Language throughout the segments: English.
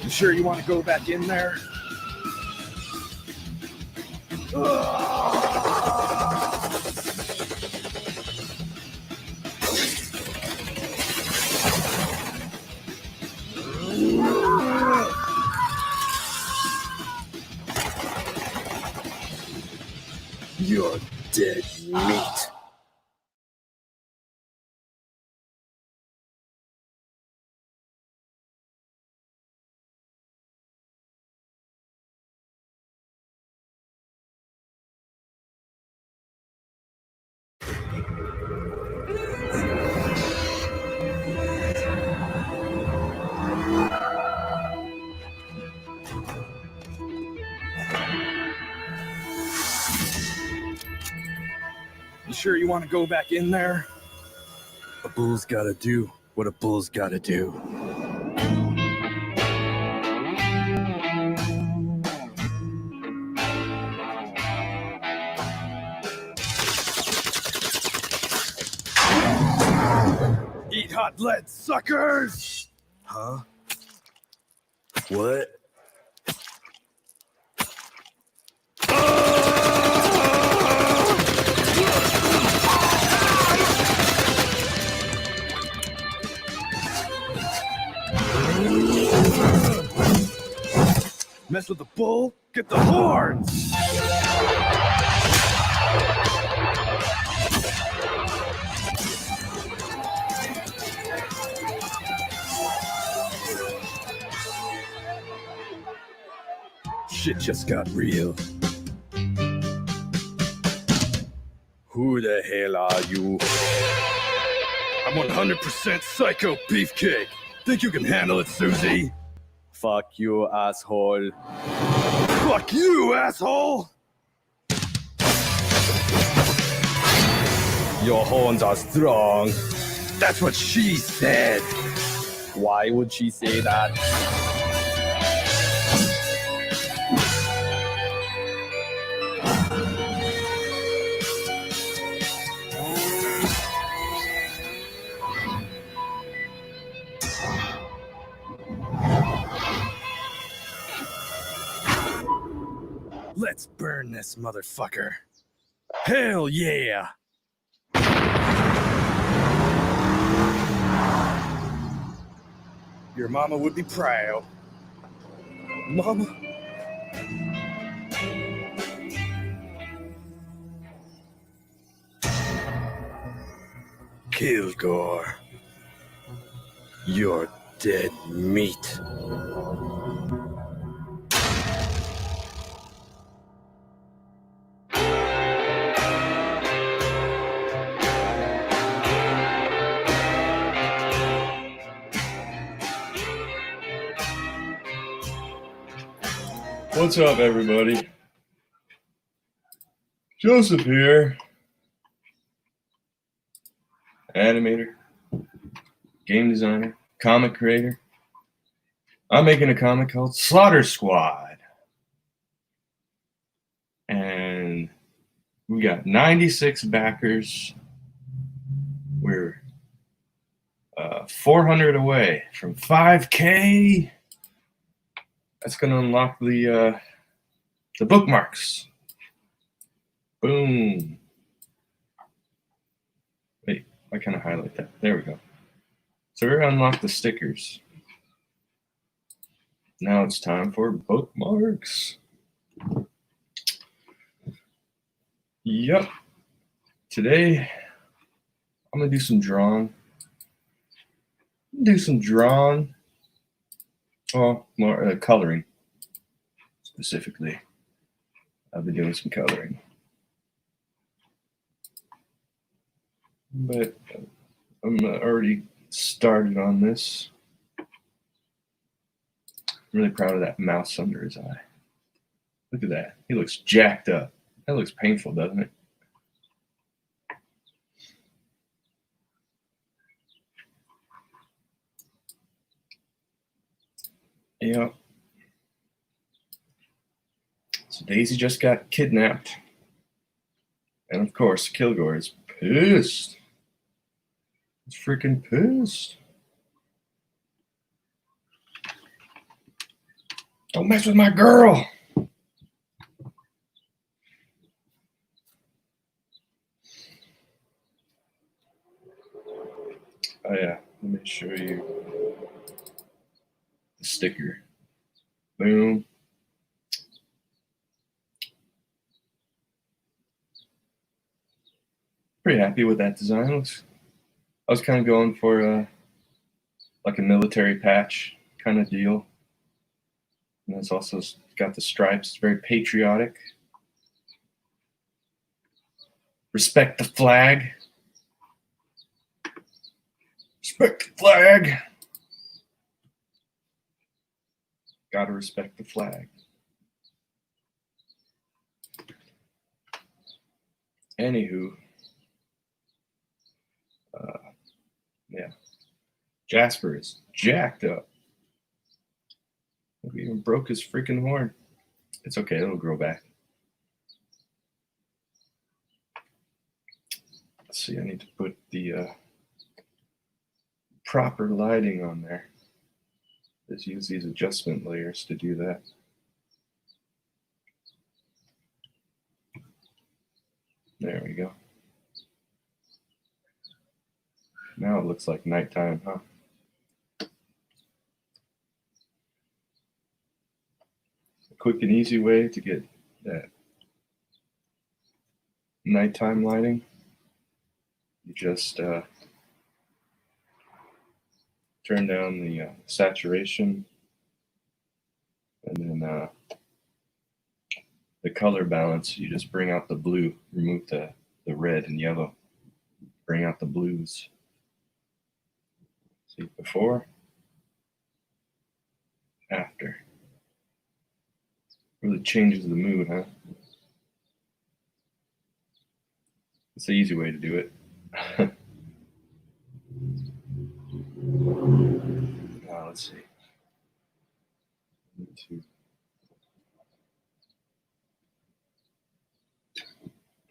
You sure you want to go back in there? You're dead meat. You sure you want to go back in there? A bull's gotta do what a bull's gotta do. Eat hot lead, suckers! Huh? What? Mess with the bull, get the horns! Shit just got real. Who the hell are you? I'm 100% psycho beefcake. Think you can handle it, Susie? Fuck you, asshole. Fuck you, asshole! Your horns are strong. That's what she said. Why would she say that? Let's burn this motherfucker. Hell yeah! Your mama would be proud. Mama? Kilgore. You're dead meat. What's up, everybody? Joseph here. Animator, game designer, comic creator. I'm making a comic called Slaughter Squad. And we got 96 backers. We're 400 away from 5K. That's going to unlock the bookmarks. Boom. Wait, why can't I highlight that? There we go. So we're going to unlock the stickers. Now it's time for bookmarks. Yep. Today, I'm going to do some drawing. Well, more coloring, specifically. I've been doing some coloring. But I'm already started on this. I'm really proud of that mouse under his eye. Look at that. He looks jacked up. That looks painful, doesn't it? Yeah. So Daisy just got kidnapped. And of course, Kilgore is pissed. He's freaking pissed. Don't mess with my girl. Oh yeah, let me show you the sticker. Boom. Pretty happy with that design. I was kind of going for like a military patch kind of deal. And it's also got the stripes. It's very patriotic. Respect the flag. Respect the flag. Gotta respect the flag. Anywho, yeah, Jasper is jacked up. He even broke his freaking horn. It's okay, it'll grow back. Let's see, I need to put the proper lighting on there. Just use these adjustment layers to do that. There we go. Now it looks like nighttime, huh? A quick and easy way to get that nighttime lighting. You just turn down the saturation, and then the color balance, you just bring out the blue, remove the red and yellow, bring out the blues. See, before, after. Really changes the mood, huh? It's the easy way to do it. Let's see. Need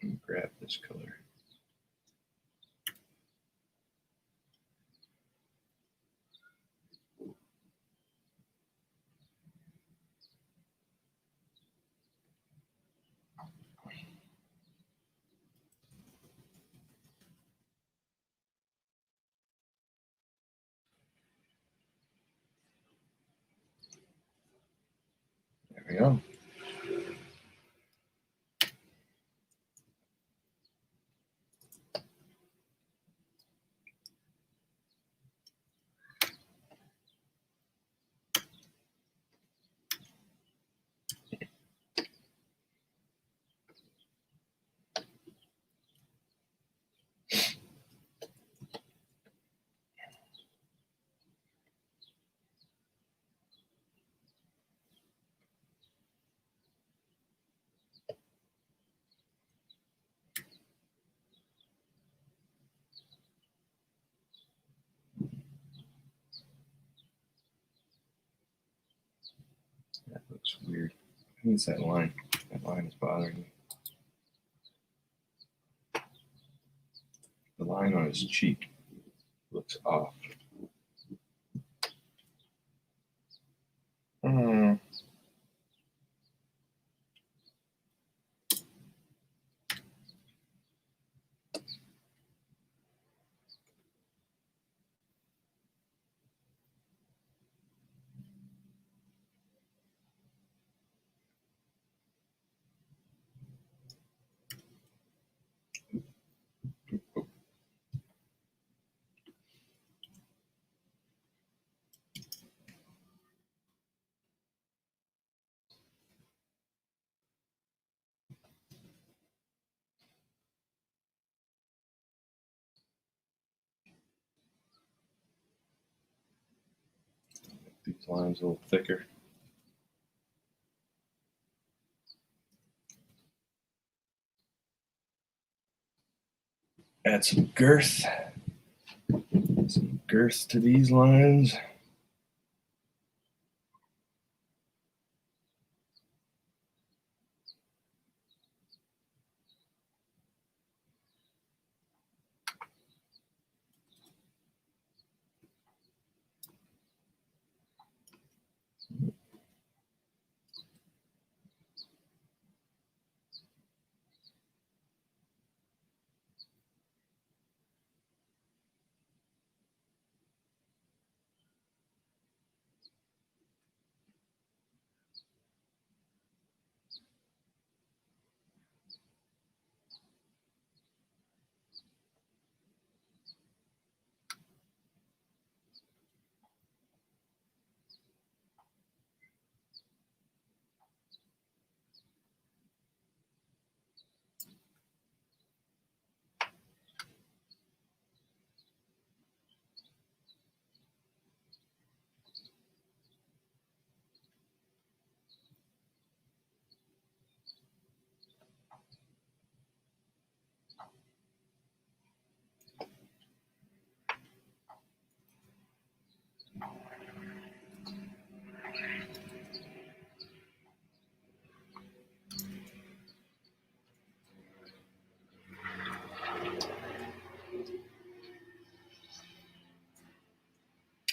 to grab this color. There we go. That looks weird. I think it's that line. That line is bothering me. The line on his cheek looks off. These lines a little thicker. Add some girth. Some girth to these lines.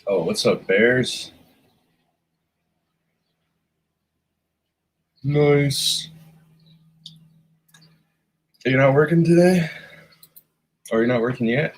Oh, what's up, Bears? Nice. You're not working today? Or you're not working yet?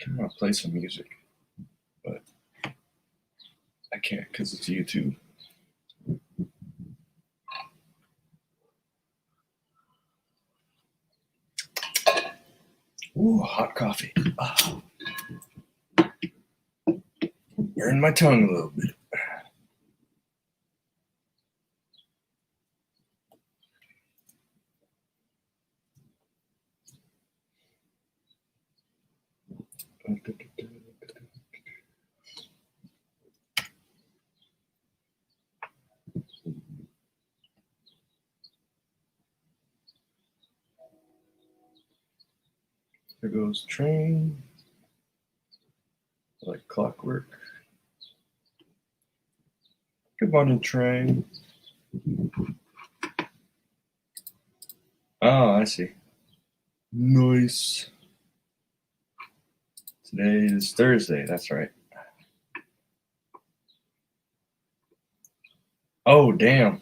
I want to play some music, but I can't because it's YouTube. Ooh, hot coffee. Ah. Burned my tongue a little bit. There goes train. Like clockwork. Good morning, train. Oh, I see. Nice. Today is Thursday. That's right. Oh, damn.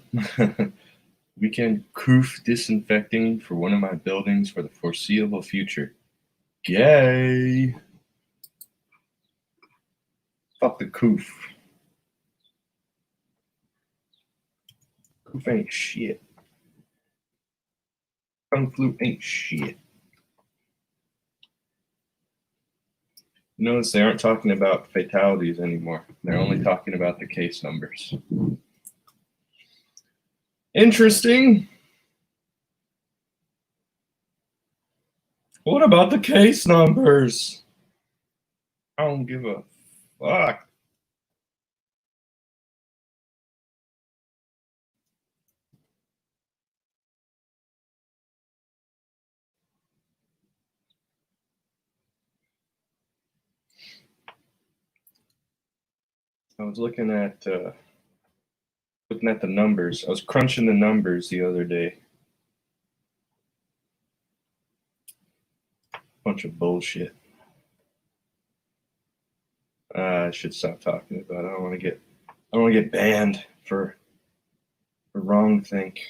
Weekend coof disinfecting for one of my buildings for the foreseeable future. Yay. Fuck the coof. Coof ain't shit. Kung flu ain't shit. Notice they aren't talking about fatalities anymore. They're only talking about the case numbers. Interesting. What about the case numbers? I don't give a fuck. I was looking at the numbers. I was crunching the numbers the other day. Bunch of bullshit. I should stop talking about it. I don't want to get banned for wrong think.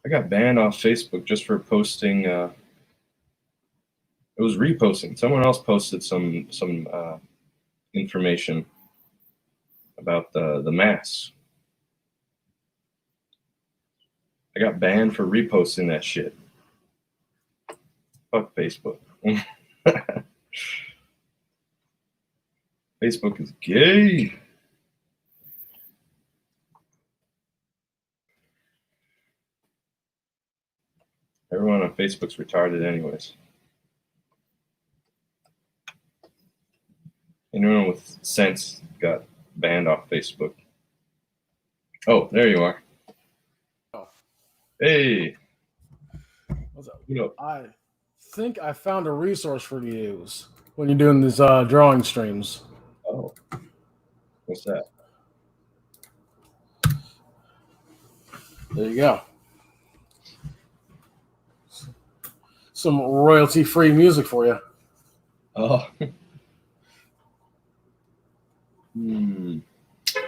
I got banned off Facebook just for posting. It was reposting. Someone else posted some information about the mass. I got banned for reposting that shit. Fuck Facebook. Facebook is gay. Everyone on Facebook's retarded anyways. Anyone with sense got banned off Facebook. Oh, there you are. Oh. Hey. What's up? You know, I think I found a resource for you to use when you're doing these drawing streams. oh. What's that? There you go. Some royalty-free music for you. Oh.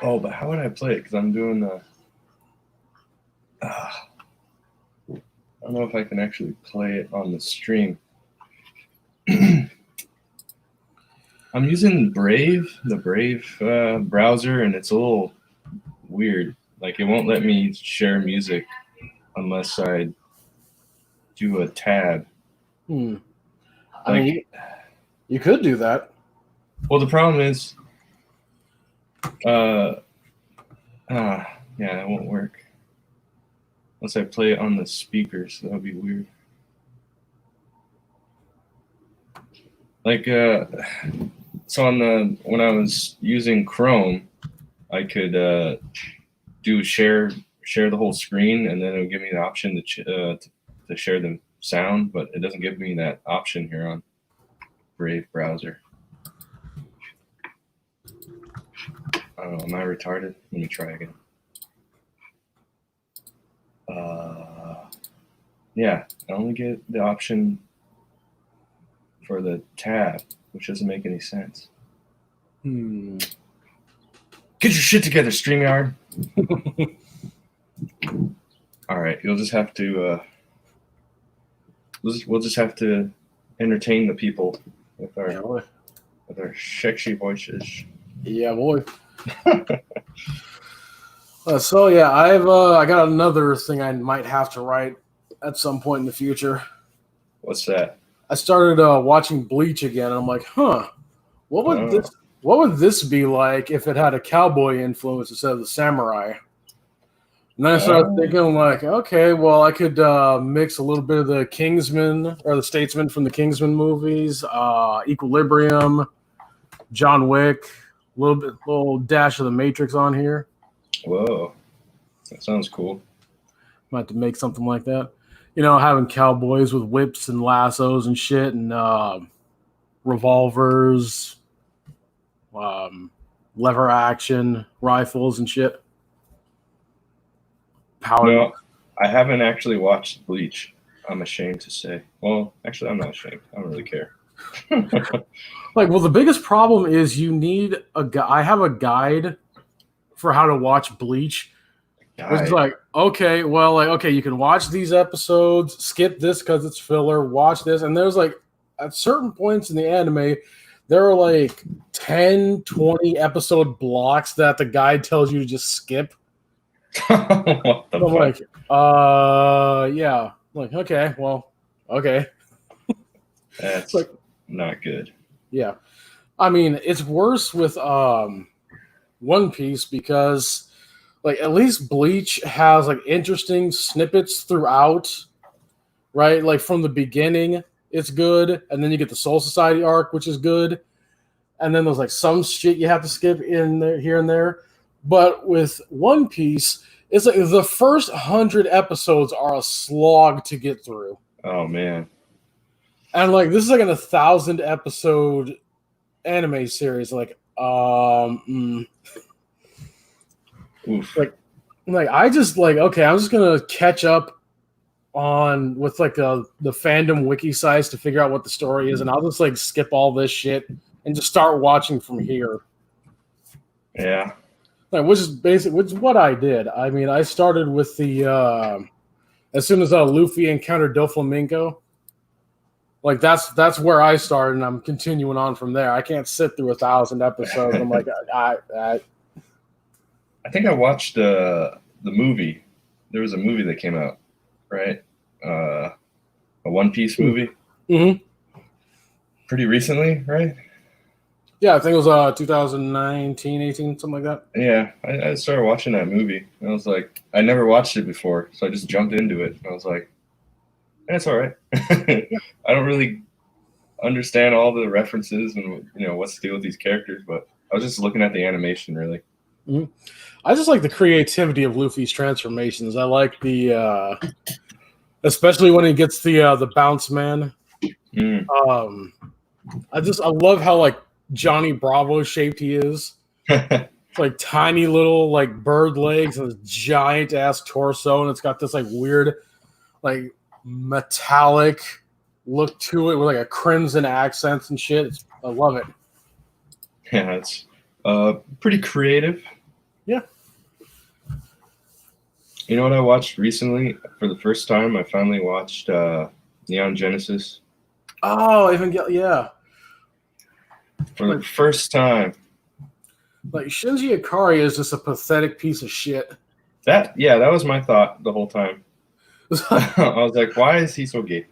Oh, but how would I play it? Because I'm doing I don't know if I can actually play it on the stream. I'm using Brave, the Brave browser, and it's a little weird. Like, it won't let me share music unless I do a tab. I mean, you could do that. Well, the problem is, yeah, it won't work. Unless I play it on the speakers, that would be weird. Like, so when I was using Chrome, I could do share the whole screen, and then it would give me the option to share the sound, but it doesn't give me that option here on Brave browser. I don't know, am I retarded? Let me try again. Yeah, I only get the option for the tab, which doesn't make any sense. Get your shit together, StreamYard. All right, you'll just have to. We'll just have to entertain the people with our sexy voices. Yeah, boy. So yeah, I got another thing I might have to write at some point in the future. What's that? I started watching Bleach again, and I'm like, what would this be like if it had a cowboy influence instead of the samurai? And then I started thinking, like, okay, well, I could mix a little bit of the Kingsman or the Statesman from the Kingsman movies, Equilibrium, John Wick, little dash of the Matrix on here. Whoa, that sounds cool. Might have to make something like that. You know, having cowboys with whips and lassos and shit, and revolvers, lever action rifles and shit. Power. No, I haven't actually watched Bleach. I'm ashamed to say. Well, actually, I'm not ashamed. I don't really care. Well, the biggest problem is you need I have a guide for how to watch Bleach. It's like, okay, you can watch these episodes, skip this because it's filler, watch this. And there's like, at certain points in the anime, there are like 10, 20 episode blocks that the guide tells you to just skip. What the I'm fuck? like, yeah. Like, okay, well, okay. That's like, not good. Yeah. I mean, it's worse with One Piece because like at least Bleach has like interesting snippets throughout, right? Like from the beginning, it's good, and then you get the Soul Society arc, which is good, and then there's like some shit you have to skip in there, here and there. But with One Piece, it's like the first 100 episodes are a slog to get through. Oh man. And like this is like an 1,000 episode anime series. Like, Oof. like I just like, okay, I'm just gonna catch up on with like the fandom wiki sites to figure out what the story is, and I'll just like skip all this shit and just start watching from here. Yeah. Like, which is what I did. I mean, I started with the as soon as Luffy encountered Doflamingo. Like that's where I started, and I'm continuing on from there. I can't sit through 1,000 episodes. I'm like, I think I watched the movie. There was a movie that came out, right? A One Piece movie. Mm-hmm. Pretty recently, right? Yeah, I think it was 2019, 18, something like that. Yeah, I started watching that movie, and I was like, I never watched it before, so I just jumped into it. And I was like, it's all right. I don't really understand all the references and what's the deal with these characters, but I was just looking at the animation, really. Mm-hmm. I just like the creativity of Luffy's transformations. I like the, especially when he gets the bounce man. Mm. I love how like Johnny Bravo shaped he is. It's like tiny little like bird legs and a giant ass torso, and it's got this like weird like metallic look to it with like a crimson accents and shit. I love it. Yeah, it's pretty creative. Yeah. You know what I watched recently? For the first time, I finally watched Neon Genesis. Oh, yeah. For the first time. Like Shinji Ikari is just a pathetic piece of shit. That was my thought the whole time. I was like, why is he so gay?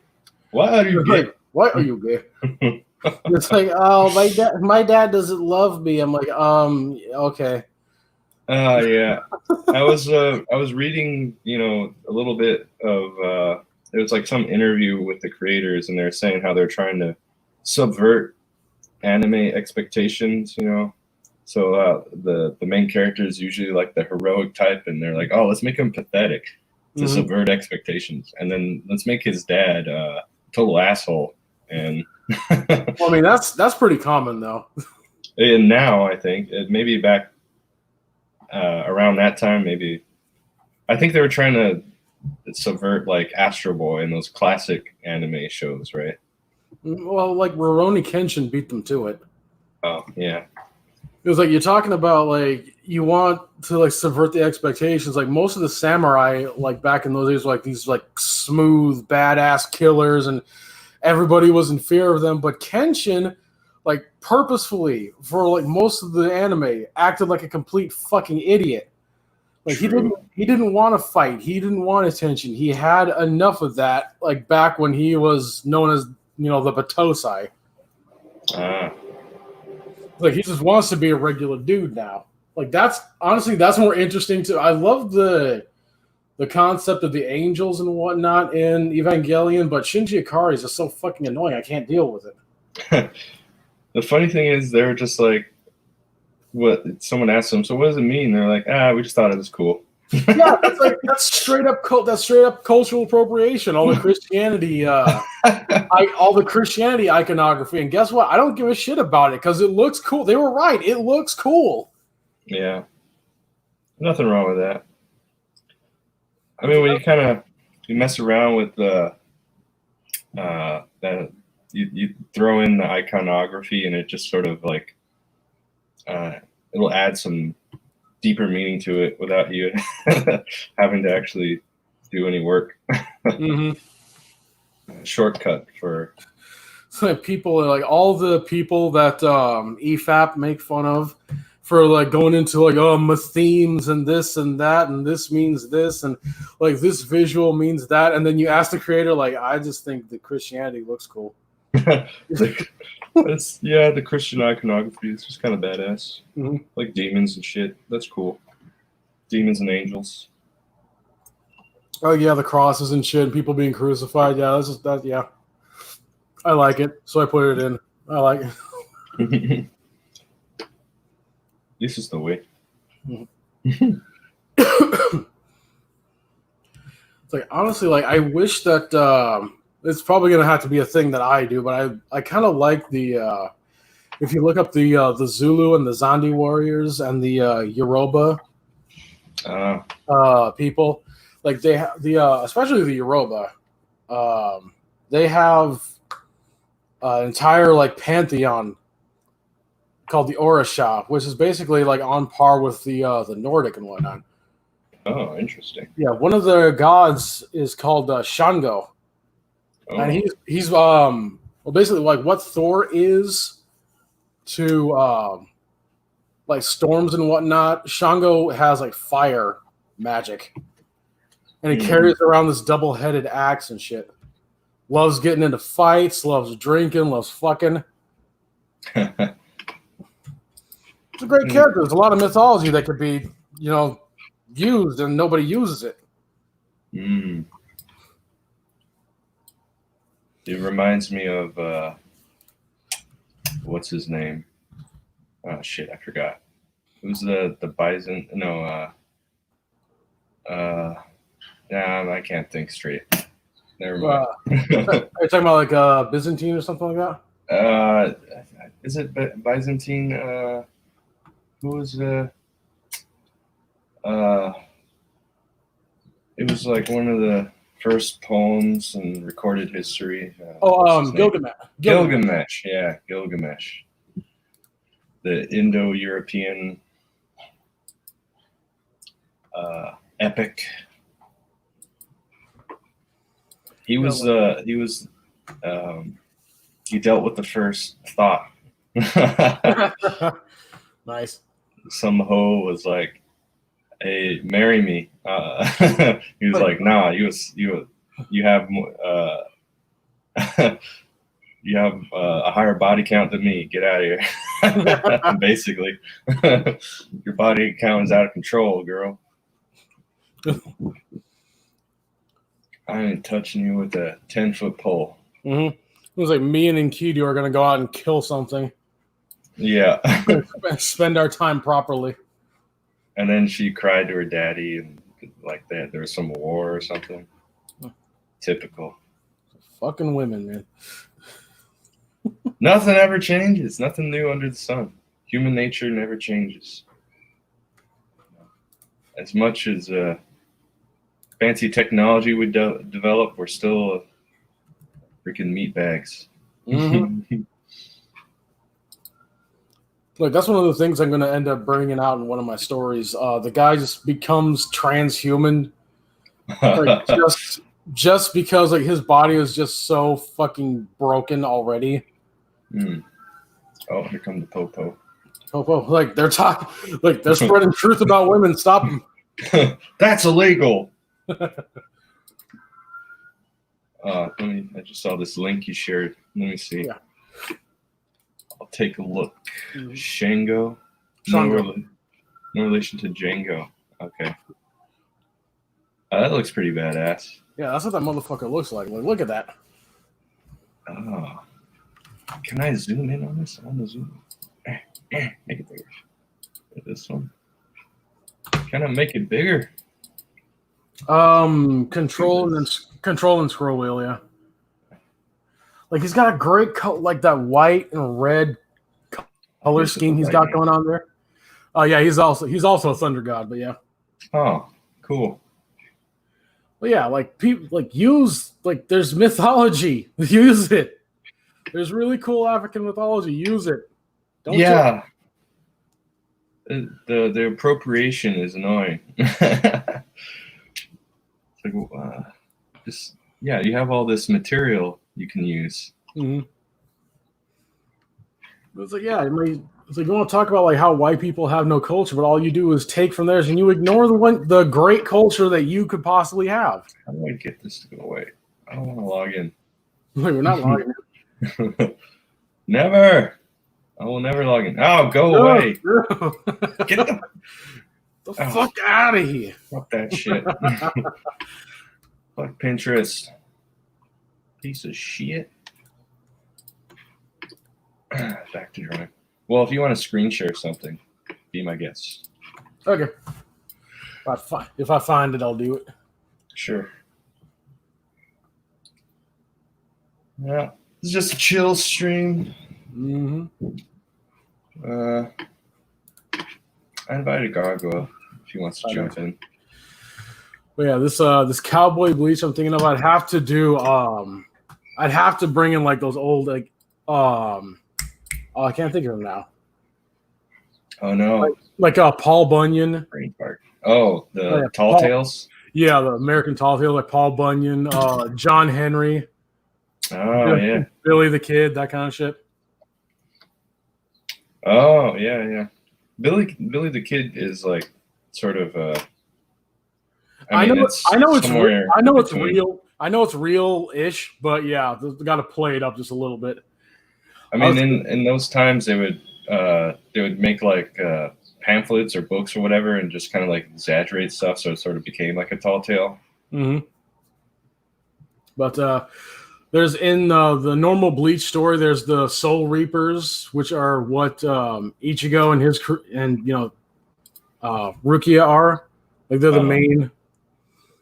Why are you gay? Why are you gay? It's like, oh, my dad doesn't love me. I'm like, okay. Yeah. I was reading, a little bit of it was like some interview with the creators, and they're saying how they're trying to subvert anime expectations, So the main character is usually like the heroic type, and they're like, oh, let's make him pathetic to subvert expectations, and then let's make his dad total asshole. And Well, I mean, that's pretty common though. and now I think maybe back around that time, maybe I think they were trying to subvert like Astro Boy and those classic anime shows, right? Well, like Rurouni Kenshin beat them to it. Oh yeah. It was like you're talking about like you want to like subvert the expectations. Like most of the samurai, like back in those days, were like these like smooth, badass killers, and everybody was in fear of them. But Kenshin, like purposefully for like most of the anime, acted like a complete fucking idiot. Like True. he didn't want to fight. He didn't want attention. He had enough of that. Like back when he was known as the Batosai. Ah. Like he just wants to be a regular dude now. Like that's more interesting too. I love the concept of the angels and whatnot in Evangelion, but Shinji Ikari is just so fucking annoying. I can't deal with it. The funny thing is, they're just like, what? Someone asked them, so what does it mean? They're like, we just thought it was cool. Yeah, that's straight up cultural appropriation. All the Christianity, all the Christianity iconography, and guess what? I don't give a shit about it because it looks cool. They were right; it looks cool. Yeah, nothing wrong with that. I mean, when you mess around with that, you throw in the iconography, and it just sort of like it'll add some deeper meaning to it without you having to actually do any work. Shortcut for like people like all the people that EFAP make fun of for like going into like my themes and this and that and this means this and like this visual means that, and then you ask the creator like, I just think the Christianity looks cool. the Christian iconography is just kind of badass. Like demons and shit. That's cool. Demons and angels. Oh yeah, the crosses and shit, and people being crucified. Yeah, that's just that. Yeah, I like it, so I put it in. I like it. This is the way. It's like honestly, like I wish that it's probably gonna have to be a thing that I do, but I kind of like the if you look up the Zulu and the Zandi warriors and the Yoruba people, like they have especially the Yoruba, they have an entire like pantheon called the Orisha, which is basically like on par with the Nordic and whatnot. Oh, interesting. Yeah, one of the gods is called Shango, and he's well basically like what Thor is to like storms and whatnot. Shango has like fire magic, and he carries around this double-headed axe and shit. Loves getting into fights, loves drinking, loves fucking. It's a great character. There's a lot of mythology that could be, used, and nobody uses it. It reminds me of what's his name? Oh shit, I forgot. Who's the bison? No, I can't think straight. Never mind. Are you talking about like Byzantine or something like that? Is it Byzantine? Who was it was like one of the first poems in recorded history. Gilgamesh. Gilgamesh, yeah, Gilgamesh. The Indo-European epic. He dealt with the first thought. Nice. Some hoe was like, "Hey, marry me." He was like, "Nah, you have you have a higher body count than me. Get out of here. Basically, your body count is out of control, girl. I ain't touching you with a 10-foot pole. Mm-hmm. It was like me and Enkidu are gonna go out and kill something. Yeah. Spend our time properly. And then she cried to her daddy, and like that there was some war or something. Typical. Fucking women, man. Nothing ever changes. Nothing new under the sun. Human nature never changes. As much as fancy technology would develop, we're still freaking meat bags. Mm-hmm. Look, that's one of the things I'm going to end up bringing out in one of my stories. The guy just becomes transhuman, like, just because like his body is just so fucking broken already. Mm. Oh, here comes the popo. Popo, like they're talking, like they're spreading truth about women. Stop them. That's illegal. I just saw this link you shared. Let me see. Yeah. I'll take a look. Shango. Shango. No relation to Django. Okay. That looks pretty badass. Yeah, that's what that motherfucker looks like. Like, look at that. Oh. Can I zoom in on this? I want to zoom. Make it bigger. This one. Can I make it bigger? Control and scroll wheel, yeah. Like he's got a great color, like that white and red color scheme he's got going on there. Oh yeah, he's also a thunder god, but yeah. Oh, cool. Well, yeah, like people like use like there's mythology. Use it. There's really cool African mythology. Use it. Don't yeah. The appropriation is annoying. It's like, just yeah, you have all this material you can use. Mm-hmm. It's like yeah, it's like you want to talk about like how white people have no culture, but all you do is take from theirs and you ignore the great culture that you could possibly have. How do I get this to go away? I don't want to log in. Like, we're not logging in. Never. I will never log in. Oh, go away. Get the fuck out of here. Fuck that shit. Fuck Pinterest. Piece of shit. Back to drawing. Well, if you want to screen share something, be my guest. Okay. If I find it, I'll do it. Sure. Yeah. It's just a chill stream. Mm-hmm. I invited Gargoyle if he wants to jump in. But yeah, this cowboy bleach I'm thinking of, I'd have to do I'd have to bring in like those old like I can't think of them now. Oh no. Like Paul Bunyan. Brain fart. Oh, the Tall Paul, Tales? Yeah, the American Tall Tales, like Paul Bunyan, John Henry. Oh yeah. Billy the Kid, that kind of shit. Oh yeah. Billy the Kid is like sort of I know it's real. I know it's real-ish, but yeah, got to play it up just a little bit. I mean, in those times they would make like pamphlets or books or whatever, and just kind of like exaggerate stuff, so it sort of became like a tall tale. Mm-hmm. But there's in the normal Bleach story, there's the Soul Reapers, which are what Ichigo and his crew and Rukia are. Like they're the main.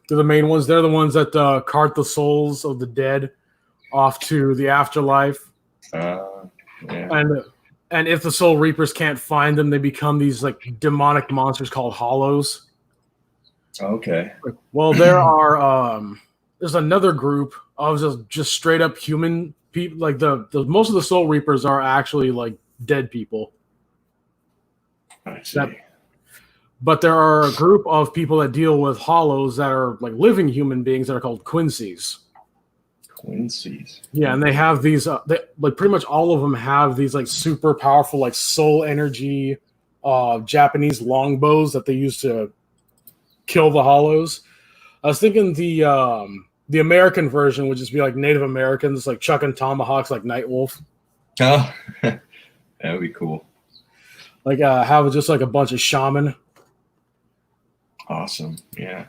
They're the main ones. They're the ones that cart the souls of the dead off to the afterlife. Yeah. And if the Soul Reapers can't find them, they become these like demonic monsters called Hollows. Okay. Well, there are there's another group of just straight up human people. Like the most of the Soul Reapers are actually like dead people. I see. But there are a group of people that deal with hollows that are like living human beings that are called Quincy's. Quincy's. Yeah, and they have these like pretty much all of them have these like super powerful like soul energy Japanese longbows that they use to kill the hollows. I was thinking the The American version would just be like Native Americans, like chucking tomahawks like Nightwolf. Oh, that would be cool. Like have just like a bunch of shaman. Awesome. Yeah.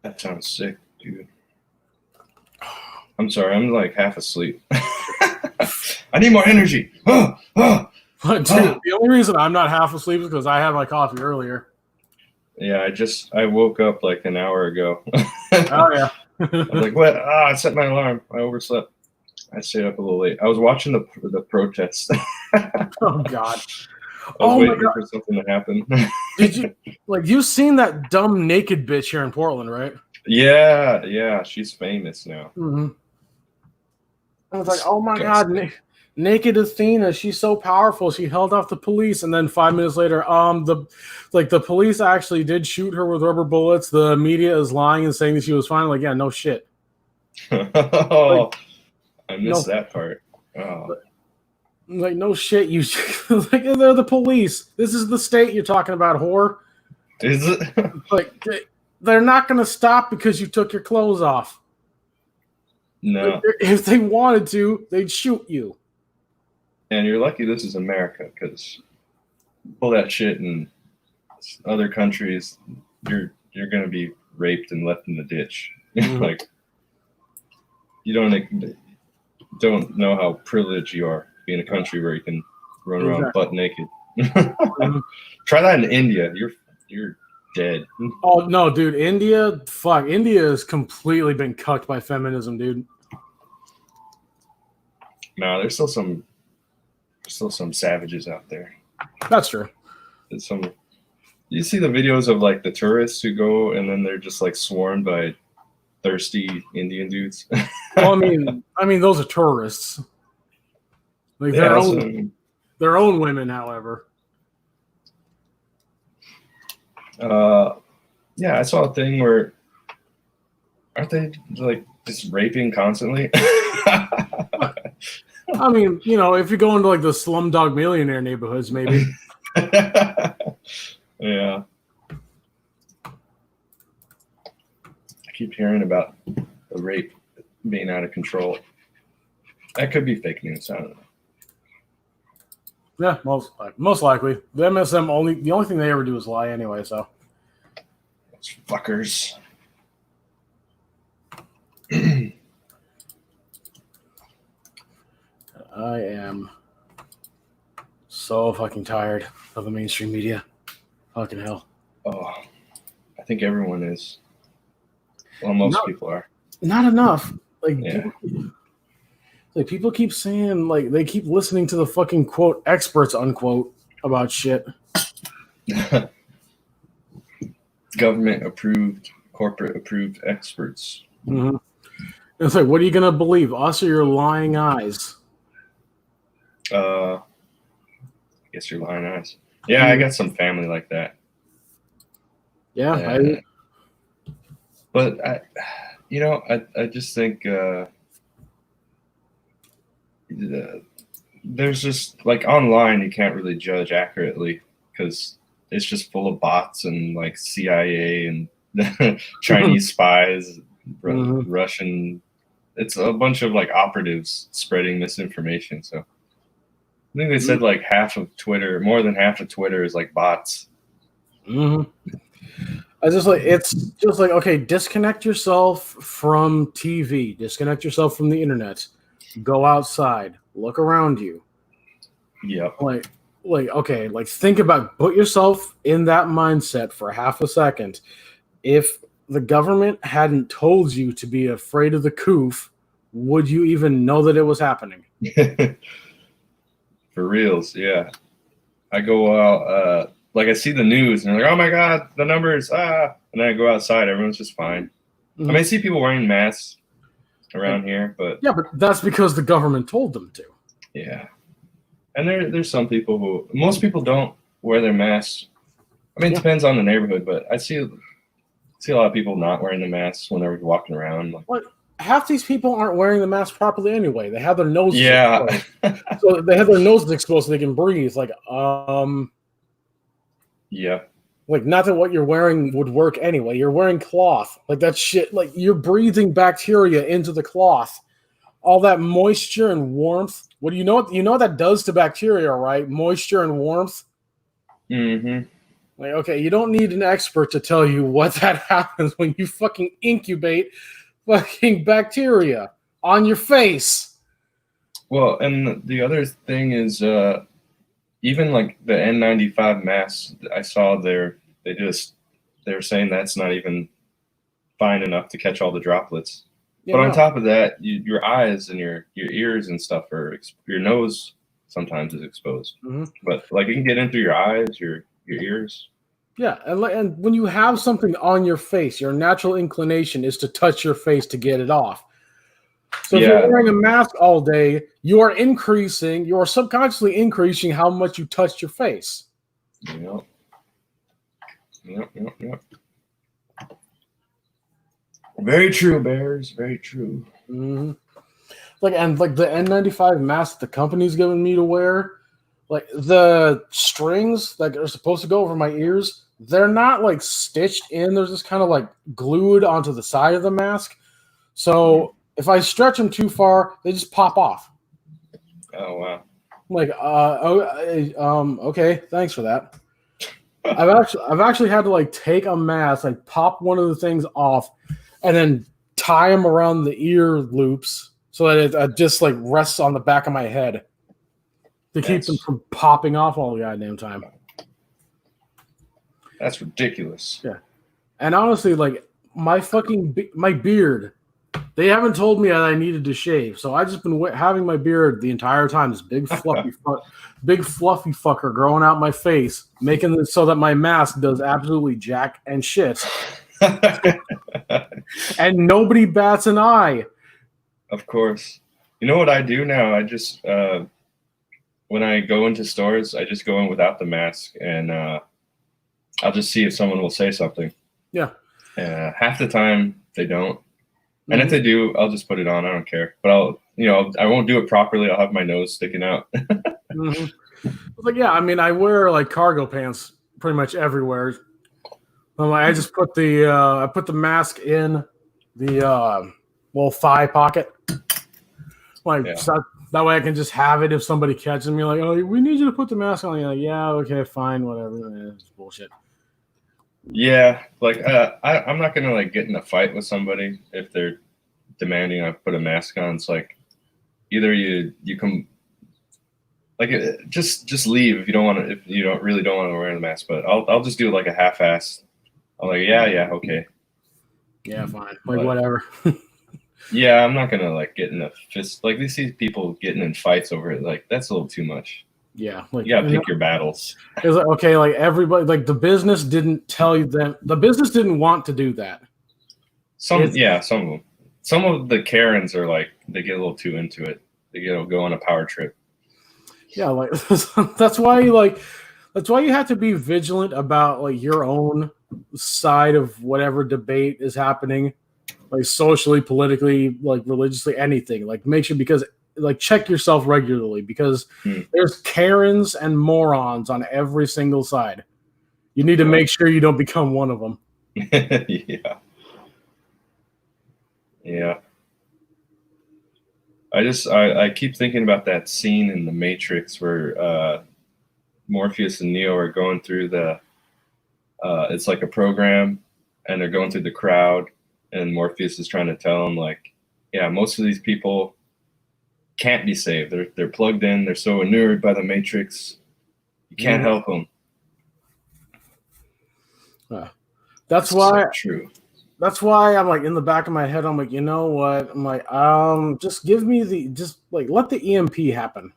That sounds sick, dude. I'm sorry, I'm like half asleep. I need more energy. Dude, the only reason I'm not half asleep is because I had my coffee earlier. Yeah, I woke up like an hour ago. Oh yeah. I was like, what? I set my alarm. I overslept. I stayed up a little late. I was watching the protests. Oh God. I was waiting for something to happen. Did you seen that dumb naked bitch here in Portland, right? Yeah, she's famous now. Mm-hmm. I was like, oh my God, naked Athena, she's so powerful. She held off the police, and then 5 minutes later, the police actually did shoot her with rubber bullets. The media is lying and saying that she was fine. Like, yeah, no shit. I missed that part. Oh. Like, no shit, you like they're the police. This is the state you're talking about, whore. Is it? Like, they're not going to stop because you took your clothes off. No. If they wanted to, they'd shoot you. And you're lucky this is America, because pull that shit in other countries, you're going to be raped and left in the ditch. Mm-hmm. Like, you don't know how privileged you are being a country where you can run around butt naked. Try that in India. You're dead. Oh no, dude! India has completely been cucked by feminism, dude. No, there's still some savages out there. That's true. There's some. You see the videos of like the tourists who go and then they're just like swarmed by thirsty Indian dudes. Well, I mean, those are tourists. Like their own women, however. Yeah, I saw a thing where aren't they like just raping constantly? I mean, if you go into like the Slumdog Millionaire neighborhoods, maybe. Yeah. I keep hearing about the rape being out of control. That could be fake news. I don't know. Yeah, most likely. The MSM the only thing they ever do is lie anyway. So. Those fuckers. I am so fucking tired of the mainstream media. Fucking hell. Oh, I think everyone is. Well, most people are. Not enough. Like, yeah. People keep saying, like, they keep listening to the fucking quote experts unquote about shit. Government approved, corporate approved experts. Mm-hmm. It's like, what are you gonna believe, us or your lying eyes? I guess your lying eyes. Yeah, I got some family like that. Yeah, but I just think there's just like online you can't really judge accurately because it's just full of bots and like CIA and Chinese spies, Russian. It's a bunch of like operatives spreading misinformation. So I think they said like more than half of Twitter is like bots. Mm-hmm. It's just like, okay, disconnect yourself from TV, disconnect yourself from the internet, go outside, look around you. Yep. Okay, like put yourself in that mindset for half a second. If the government hadn't told you to be afraid of the coof, would you even know that it was happening? For reals, yeah. I go out, like I see the news and they're like, oh my God, the numbers, and then I go outside, everyone's just fine. Mm-hmm. I mean, I see people wearing masks around here, but that's because the government told them to. Yeah. And there's some people most people don't wear their masks. I mean, it depends on the neighborhood, but I see a lot of people not wearing the masks when they're walking around. What? Half these people aren't wearing the mask properly anyway. They have their noses exposed. So they have their noses exposed so they can breathe. Like, yeah. Like, not that what you're wearing would work anyway. You're wearing cloth. Like, that shit, like, you're breathing bacteria into the cloth. All that moisture and warmth. What do you know? You know what that does to bacteria, right? Moisture and warmth. Mm-hmm. Like, okay, you don't need an expert to tell you what that happens when you fucking incubate fucking bacteria on your face. Well, and the other thing is, even like the N95 masks, I saw they're saying that's not even fine enough to catch all the droplets. Yeah, But on no. top of that, your eyes and your ears and stuff your nose sometimes is exposed. Mm-hmm. But like it can get in through your eyes, your ears. Yeah, and when you have something on your face, your natural inclination is to touch your face to get it off. So if you're wearing a mask all day, you are subconsciously increasing how much you touch your face. Yep. Very true, Bears. Very true. Mm-hmm. Like the N95 mask the company's giving me to wear, like the strings that are supposed to go over my ears, they're not like stitched in. They're just kind of like glued onto the side of the mask. So if I stretch them too far, they just pop off. Oh wow. I'm like, okay, thanks for that. I've actually had to like take a mask, like pop one of the things off, and then tie them around the ear loops so that it just like rests on the back of my head to keep them from popping off all the goddamn time. That's ridiculous. Yeah, and honestly, like my beard, they haven't told me that I needed to shave, so I just been having my beard the entire time. This big fluffy fucker growing out my face, making it so that my mask does absolutely jack and shit. And nobody bats an eye. Of course. You know what I do now? I just when I go into stores, I just go in without the mask, and I'll just see if someone will say something. Yeah. Half the time they don't, and if they do, I'll just put it on. I don't care. But I won't do it properly. I'll have my nose sticking out. Mm-hmm. Like, yeah, I mean, I wear like cargo pants pretty much everywhere. I just put the mask in the little thigh pocket. So that way I can just have it if somebody catches me. Like, oh, we need you to put the mask on. You're like, yeah, okay, fine, whatever. It's bullshit. Yeah, like I'm not gonna like get in a fight with somebody if they're demanding I put a mask on. It's like either you come. Like just leave if you don't want to. If you don't want to wear the mask, but I'll just do like a half-ass. I'm like, yeah, okay. Yeah, fine. Like whatever. Yeah, I'm not gonna like get in a fist. Like these people getting in fights over it. Like that's a little too much. Yeah, like you gotta pick your battles. It's like, okay, like everybody, like the business didn't tell you them. The business didn't want to do that. Some of them. Some of the Karens are like they get a little too into it. They go on a power trip. Yeah, like that's why you have to be vigilant about like your own side of whatever debate is happening, like socially, politically, like religiously, anything. Like make sure check yourself regularly because there's Karens and morons on every single side. You need to make sure you don't become one of them. Yeah. I keep thinking about that scene in The Matrix where Morpheus and Neo are going through it's like a program, and they're going through the crowd, and Morpheus is trying to tell them like, yeah, most of these people can't be saved. They're plugged in. They're so inured by the Matrix. You can't help them. That's why. So true. That's why I'm like in the back of my head. I'm like, you know what? I'm like, just give me let the EMP happen.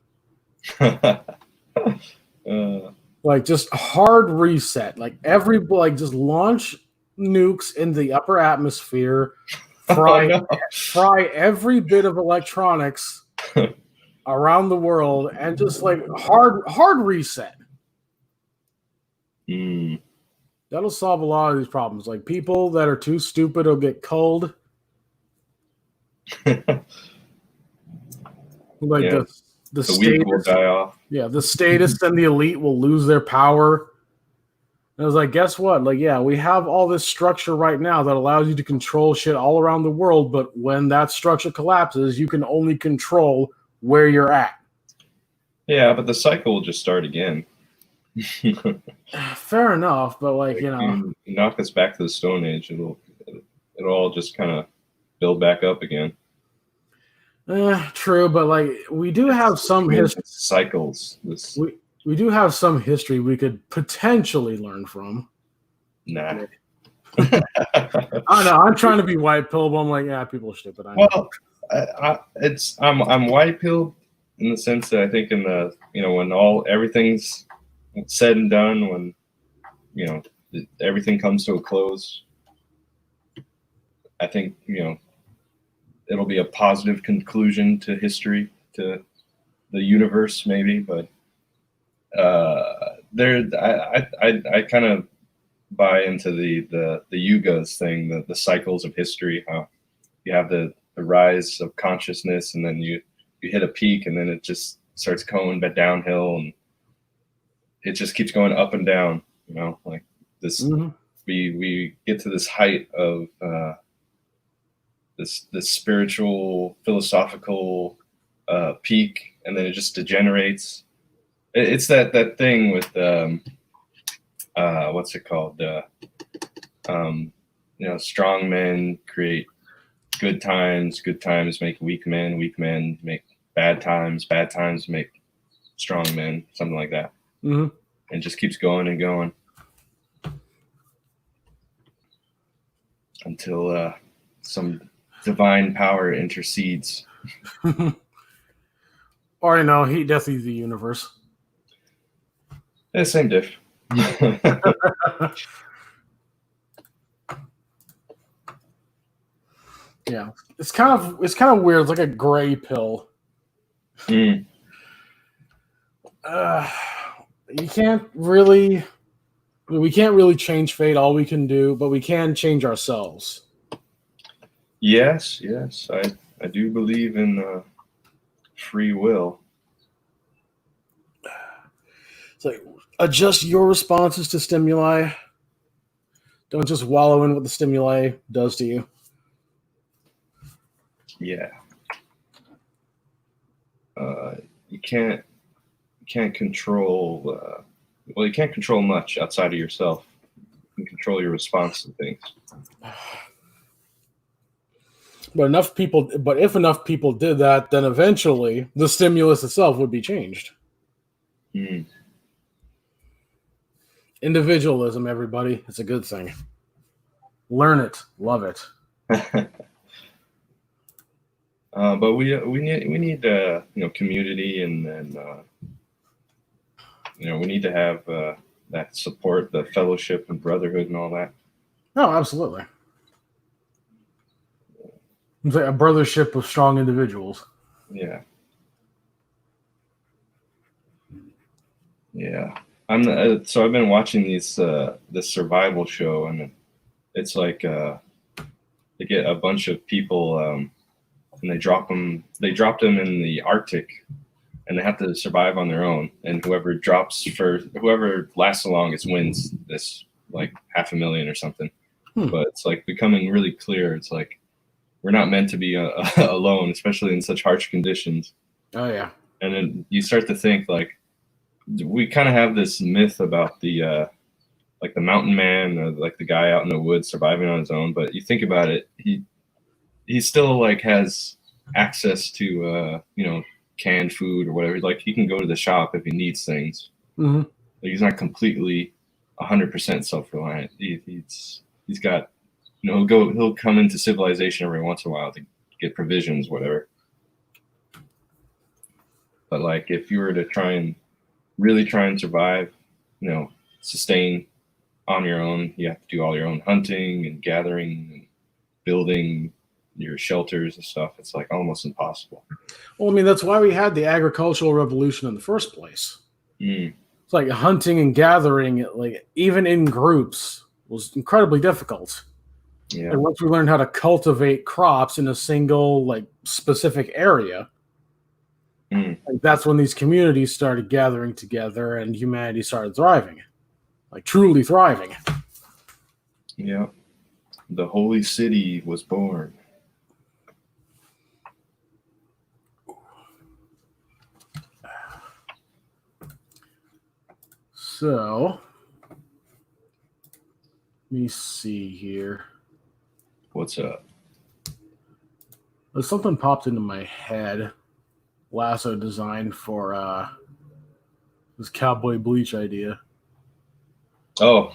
Like just hard reset. Like just launch nukes in the upper atmosphere. Fry every bit of electronics around the world, and just like hard reset. That'll solve a lot of these problems. Like people that are too stupid will get culled. Like the weak will die off. Yeah, the statists and the elite will lose their power. I was like, guess what? Like, yeah, we have all this structure right now that allows you to control shit all around the world, but when that structure collapses, you can only control where you're at. Yeah, but the cycle will just start again. Fair enough, but like, You knock us back to the Stone Age, it'll all just kind of build back up again. true, but like we do have some history. Cycles. We do have some history we could potentially learn from. Nah. I know. I'm trying to be white pill, but I'm like, yeah, people are stupid. I know. Well, I'm white pill in the sense that I think in the when everything's said and done, when everything comes to a close, I think it'll be a positive conclusion to history, to the universe, maybe. But I kind of buy into the yugas thing, the cycles of history. How you have the rise of consciousness, and then you hit a peak, and then it just starts going back downhill, and it just keeps going up and down. Like this. Mm-hmm. We get to this height of this spiritual, philosophical peak, and then it just degenerates. It's that thing with what's it called? Strong men create good times make weak men make bad times make strong men, something like that. Mm-hmm. And just keeps going and going until some divine power intercedes. Or heat, death of the universe. Yeah, same diff. Yeah, it's kind of weird. It's like a gray pill. Mm. We can't really change fate. All we can do, but we can change ourselves. Yes, I do believe in free will. It's like adjust your responses to stimuli. Don't just wallow in what the stimuli does to you. Yeah. You can't control. You can't control much outside of yourself. You can control your response to things. But if enough people did that, then eventually the stimulus itself would be changed. Mm. Individualism, everybody, it's a good thing. Learn it, love it. But we need community, and we need to have that support, the fellowship and brotherhood and all that. No, absolutely. It's like a brothership of strong individuals. Yeah. So I've been watching this survival show, and it's like they get a bunch of people and they dropped them in the Arctic, and they have to survive on their own, and whoever lasts the longest wins this, like, $500,000 or something. But it's like becoming really clear, it's like we're not meant to be alone, especially in such harsh conditions. Oh yeah. And then you start to think, like, we kind of have this myth about the like the mountain man, like the guy out in the woods surviving on his own. But you think about it, he still, like, has access to canned food or whatever. Like, he can go to the shop if he needs things. Mm-hmm. Like, he's not completely 100% self-reliant. He's got, he'll come into civilization every once in a while to get provisions, whatever. But, like, if you were to really try and survive, sustain on your own, you have to do all your own hunting and gathering and building your shelters and stuff. It's, like, almost impossible. Well, I mean, that's why we had the agricultural revolution in the first place. Mm. It's like hunting and gathering, like, even in groups, was incredibly difficult. Yeah. And once we learned how to cultivate crops in a single, like, specific area, like, that's when these communities started gathering together and humanity started thriving. like truly thriving. Yeah. The holy city was born. So, let me see here. What's up? Something popped into my head. Lasso design for this cowboy bleach idea. Oh.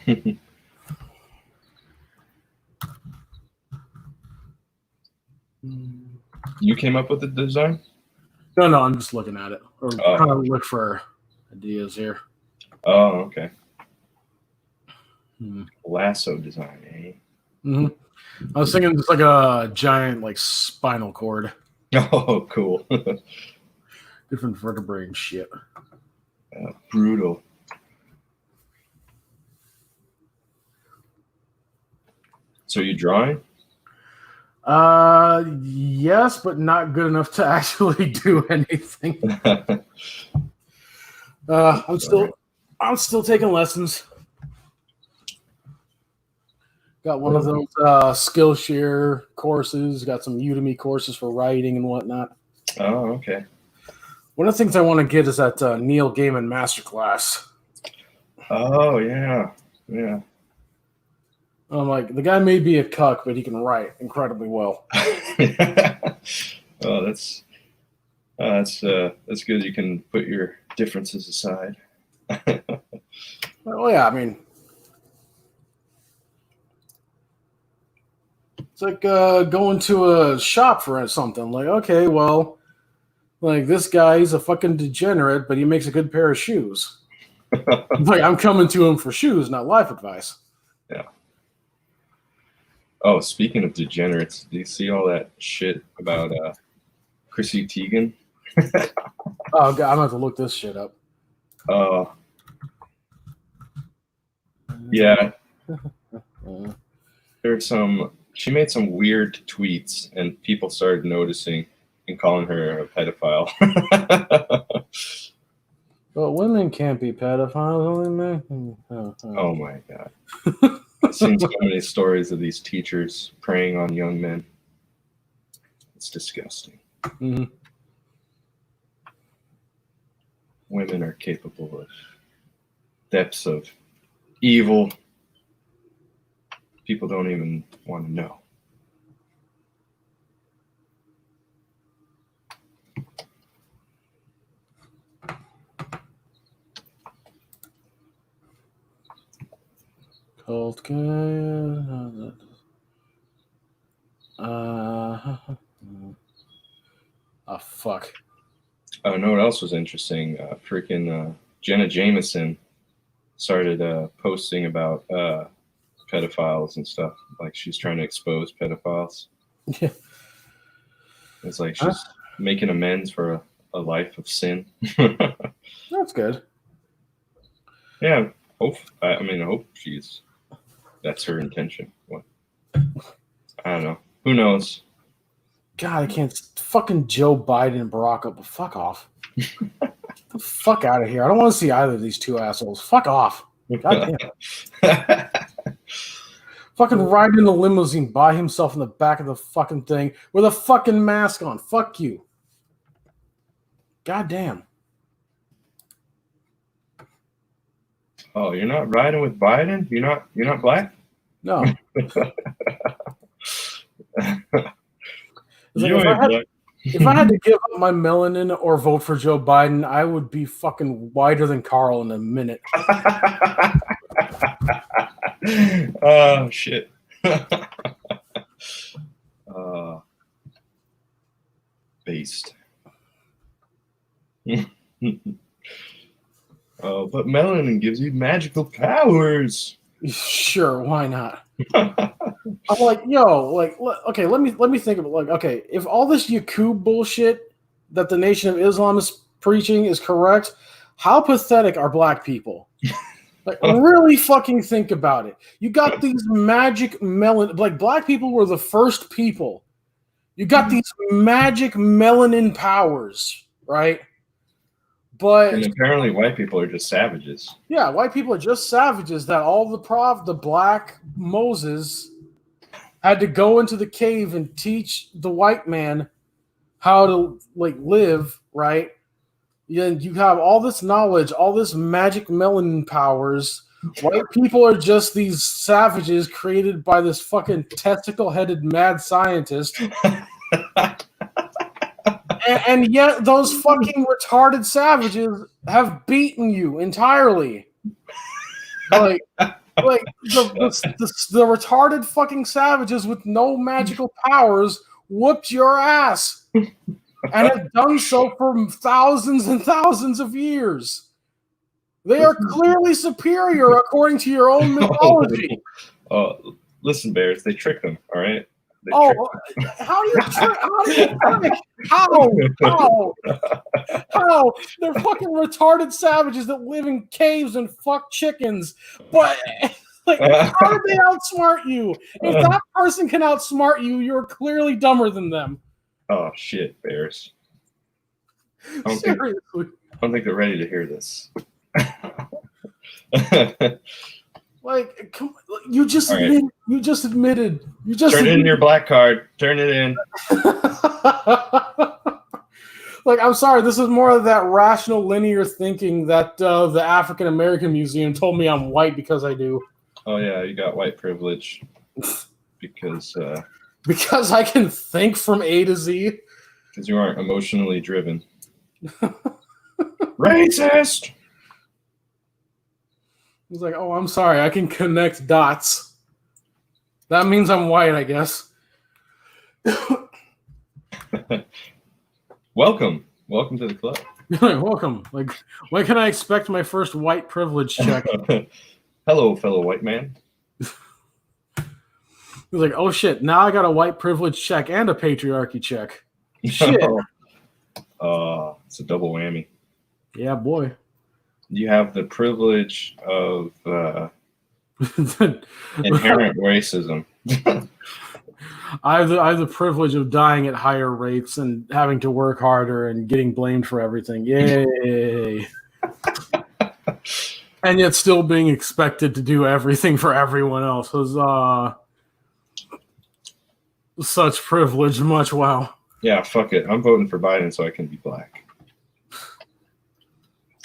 You came up with the design? No, I'm just looking at it. Or Oh. trying to look for ideas here. Oh, okay. Hmm. Lasso design, eh? Mm-hmm. I was thinking it's like a giant like spinal cord. Oh, cool. Different vertebrae and shit. Brutal. So you drawing? Yes, but not good enough to actually do anything. I'm still taking lessons. Got one of those Skillshare courses. Got some Udemy courses for writing and whatnot. Oh, okay. One of the things I want to get is that Neil Gaiman masterclass. Oh, yeah. Yeah. I'm like, the guy may be a cuck, but he can write incredibly well. Oh, that's good. You can put your differences aside. Well, yeah, I mean, it's like going to a shop for something. Like, okay, well, like this guy, he's a fucking degenerate, but he makes a good pair of shoes. Like, I'm coming to him for shoes, not life advice. Yeah. Oh, speaking of degenerates, do you see all that shit about Chrissy Teigen? Oh, God, I'm going to have to look this shit up. Yeah. She made some weird tweets, and people started noticing and calling her a pedophile. But women can't be pedophiles, only men. Oh my God. I've seen so many stories of these teachers preying on young men. It's disgusting. Mm-hmm. Women are capable of depths of evil people don't even want to know. Cold oh, fuck. Oh, know what else was interesting? Jenna Jameson started posting about pedophiles and stuff. Like she's trying to expose pedophiles. Yeah. It's like she's making amends for a life of sin. That's good. Yeah, I hope that's her intention. What? I don't know. Who knows? God, I can't. Fucking Joe Biden and Barack Obama. Fuck off. Get the fuck out of here. I don't want to see either of these two assholes. Fuck off. God damn. Fucking riding in a limousine by himself in the back of the fucking thing with a fucking mask on. Fuck you. God damn. Oh, you're not riding with Biden? You're not black? No. Like, if I had to give up my melanin or vote for Joe Biden, I would be fucking whiter than Carl in a minute. Oh, shit. Based. Oh, but melanin gives you magical powers. Sure, why not? I'm like, yo, like, okay, let me think of it. Like, okay, if all this Yaqub bullshit that the Nation of Islam is preaching is correct, how pathetic are black people? Like, really fucking think about it. You got these magic like, black people were the first people. You got these magic melanin powers, right? But And apparently white people are just savages. yeah, white people are just savages. That all the black Moses had to go into the cave and teach the white man how to like live, right? And you have all this knowledge, all this magic melanin powers. White people are just these savages created by this fucking testicle-headed mad scientist. And yet those fucking retarded savages have beaten you entirely. Like the retarded fucking savages with no magical powers whooped your ass. And have done so for thousands and thousands of years. They are clearly superior according to your own mythology. Listen, Bears, they trick them, all right? How do you trick? How? They're fucking retarded savages that live in caves and fuck chickens. But like, how did they outsmart you? If that person can outsmart you, you're clearly dumber than them. Oh shit, Bears! I don't think they're ready to hear this. Like, you just admitted. Turn in your black card. Turn it in. Like, I'm sorry. This is more of that rational, linear thinking that the African American Museum told me I'm white because I do. Oh yeah, you got white privilege because I can think from A to Z. Because you aren't emotionally driven. Racist! He's like, oh, I'm sorry. I can connect dots. That means I'm white, I guess. Welcome to the club. Welcome. Like, when can I expect my first white privilege check? Hello, fellow white man. He's like, oh shit, now I got a white privilege check and a patriarchy check. Shit. It's a double whammy. Yeah, boy. You have the privilege of inherent racism. I have the privilege of dying at higher rates and having to work harder and getting blamed for everything. Yay. And yet still being expected to do everything for everyone else. Was such privilege, much wow. Yeah, fuck it. I'm voting for Biden so I can be black.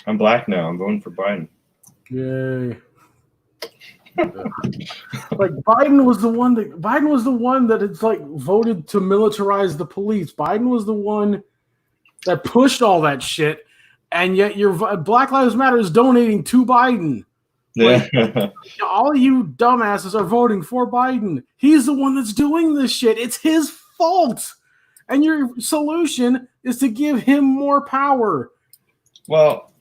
I'm black now. I'm voting for Biden. Yay. Like Biden was the one that it's like voted to militarize the police. Biden was the one that pushed all that shit, and yet your Black Lives Matter is donating to Biden. Like, all you dumbasses are voting for Biden. He's the one that's doing this shit. It's his fault. And your solution is to give him more power. Well,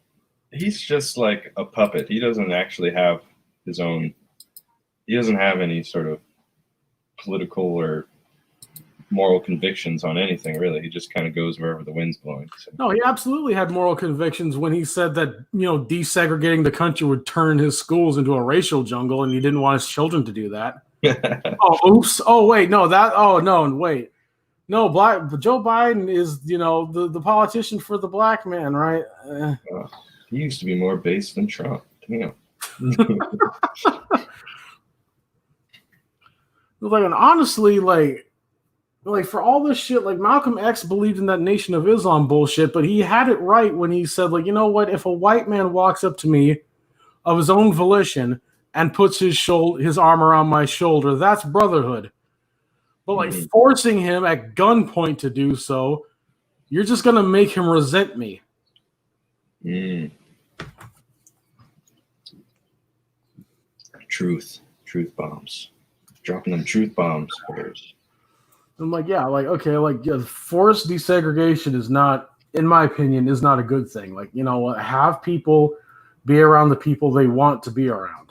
he's just like a puppet. He doesn't actually have his own. He doesn't have any sort of political or moral convictions on anything, really. He just kind of goes wherever the wind's blowing. So. No, he absolutely had moral convictions when he said that, desegregating the country would turn his schools into a racial jungle, and he didn't want his children to do that. Oh, oops. Oh, wait. No, that. Oh, no, wait. No, Joe Biden is, the politician for the black man, right? He used to be more base than Trump. Damn. Like, and honestly, like for all this shit, like Malcolm X believed in that Nation of Islam bullshit, but he had it right when he said, like, you know what? If a white man walks up to me of his own volition and puts his arm around my shoulder, that's brotherhood. But like forcing him at gunpoint to do so, you're just gonna make him resent me. Truth bombs. Dropping them truth bombs. I'm like, yeah, like, okay, like, yeah, forced desegregation is not, in my opinion, is not a good thing. Like, have people be around the people they want to be around.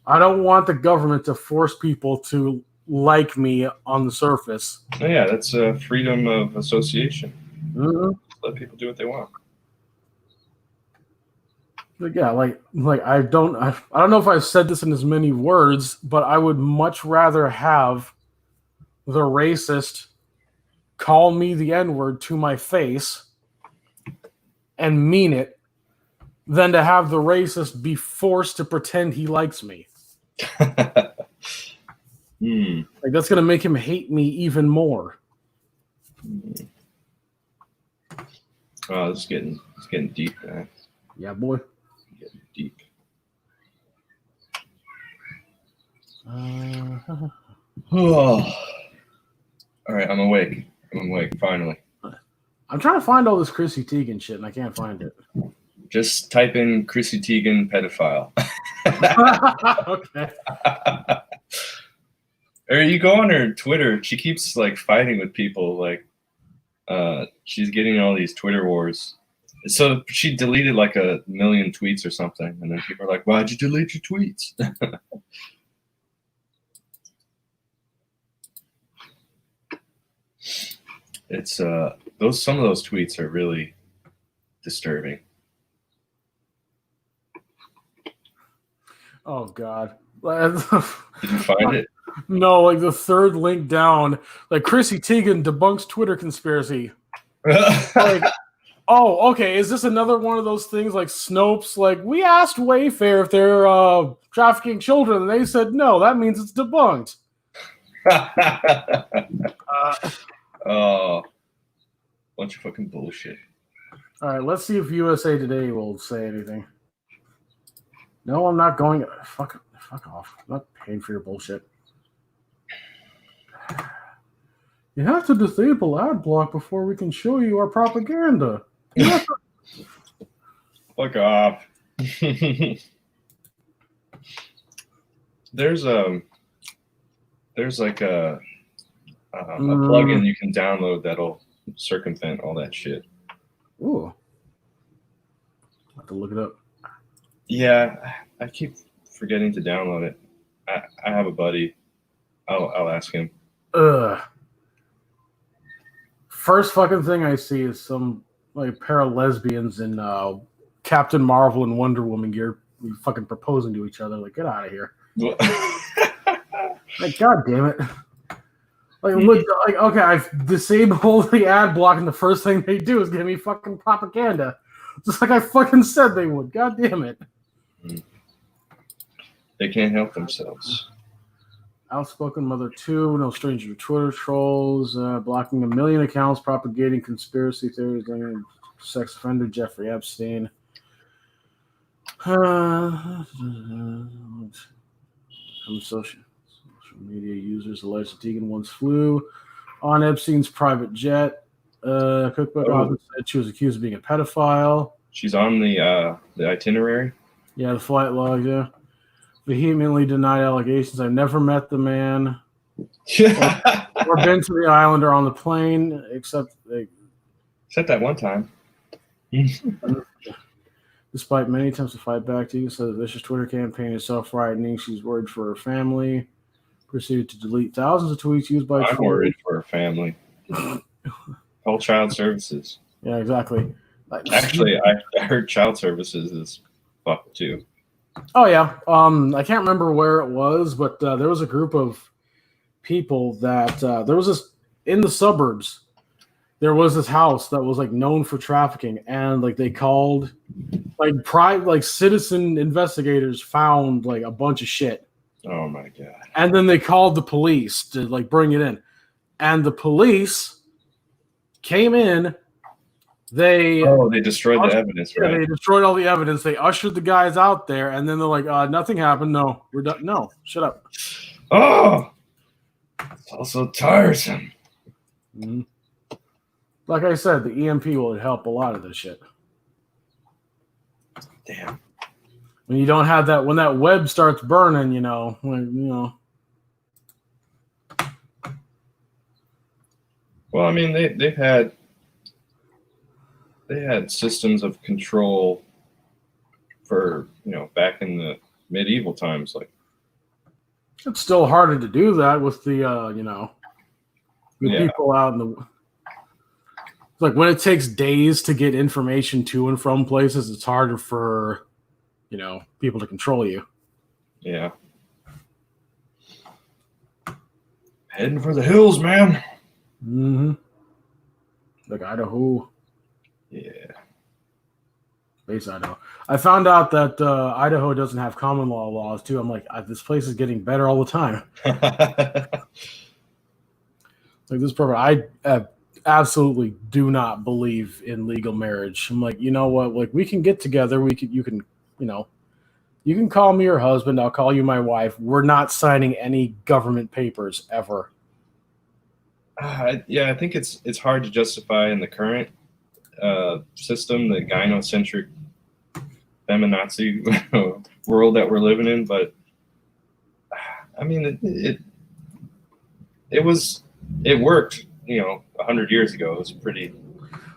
I don't want the government to force people to like me on the surface. Oh, yeah, that's freedom of association. Mm-hmm. Let people do what they want. Like, yeah, like I don't know if I've said this in as many words, but I would much rather have the racist call me the N-word to my face and mean it than to have the racist be forced to pretend he likes me. Like that's gonna make him hate me even more. Oh, it's getting deep, man. Yeah, boy. Getting deep. Oh. All right, I'm awake. Finally. I'm trying to find all this Chrissy Teigen shit, and I can't find it. Just type in Chrissy Teigen pedophile. Okay. Or you go on her Twitter. She keeps like fighting with people. Like, she's getting all these Twitter wars. So she deleted like 1 million tweets or something, and then people are like, "Why'd you delete your tweets?" It's some of those tweets are really disturbing. Oh God. Did you find it? No, like the third link down, like Chrissy Teigen debunks Twitter conspiracy. Like, oh, okay. Is this another one of those things like Snopes? Like, we asked Wayfair if they're trafficking children, and they said no. That means it's debunked. Oh, bunch of fucking bullshit. All right, let's see if USA Today will say anything. No, I'm not going. Fuck off. I'm not paying for your bullshit. You have to disable ad block before we can show you our propaganda. Fuck off. There's like a plugin you can download that'll circumvent all that shit. Ooh. I'll have to look it up. Yeah, I keep forgetting to download it. I have a buddy. I'll ask him. First fucking thing I see is some like pair of lesbians in Captain Marvel and Wonder Woman gear fucking proposing to each other. Like, get out of here. Like, God damn it. Like, look, like, okay, I've disabled the ad block, and the first thing they do is give me fucking propaganda. Just like I fucking said they would. God damn it. They can't help themselves. Outspoken Mother 2, no stranger to Twitter trolls, blocking 1 million accounts, propagating conspiracy theories, sex offender Jeffrey Epstein. Social media users alleged Teigen once flew on Epstein's private jet. Cookbook author said she was accused of being a pedophile. She's on the itinerary? Yeah, the flight log, yeah. Vehemently denied allegations. I've never met the man or been to the island or on the plane, except that one time. Despite many attempts to fight back, Teigen said the vicious Twitter campaign is self-frightening. She's worried for her family. Proceeded to delete thousands of tweets used by I'm worried for her family. Whole child services. Yeah, exactly. Actually, I heard child services is fucked too. Oh yeah. I can't remember where it was, but there was a group of people that there was this in the suburbs. There was this house that was like known for trafficking, and like they called like citizen investigators found like a bunch of shit. Oh my god. And then they called the police to like bring it in. And the police came in. They destroyed the evidence, right? Yeah, they destroyed all the evidence. They ushered the guys out there, and then they're like, nothing happened. No, we're done. No, shut up. Oh, it's also tiresome. Mm-hmm. Like I said, the EMP will help a lot of this shit. Damn. When you don't have that, when that web starts burning, Well, I mean, they had systems of control for back in the medieval times. Like, it's still harder to do that with the people out in the. Like when it takes days to get information to and from places, it's harder for people to control you. Yeah. Heading for the hills, man. Mm-hmm. Like Idaho. Yeah. Base Idaho. I found out that Idaho doesn't have common law laws too. I'm like, this place is getting better all the time. Like this program, I absolutely do not believe in legal marriage. I'm like, you know what? Like we can get together. You can, you can call me your husband. I'll call you my wife. We're not signing any government papers ever. Yeah, I think it's hard to justify in the current system, the gynocentric feminazi world that we're living in. But I mean, it worked. 100 years ago, it was a pretty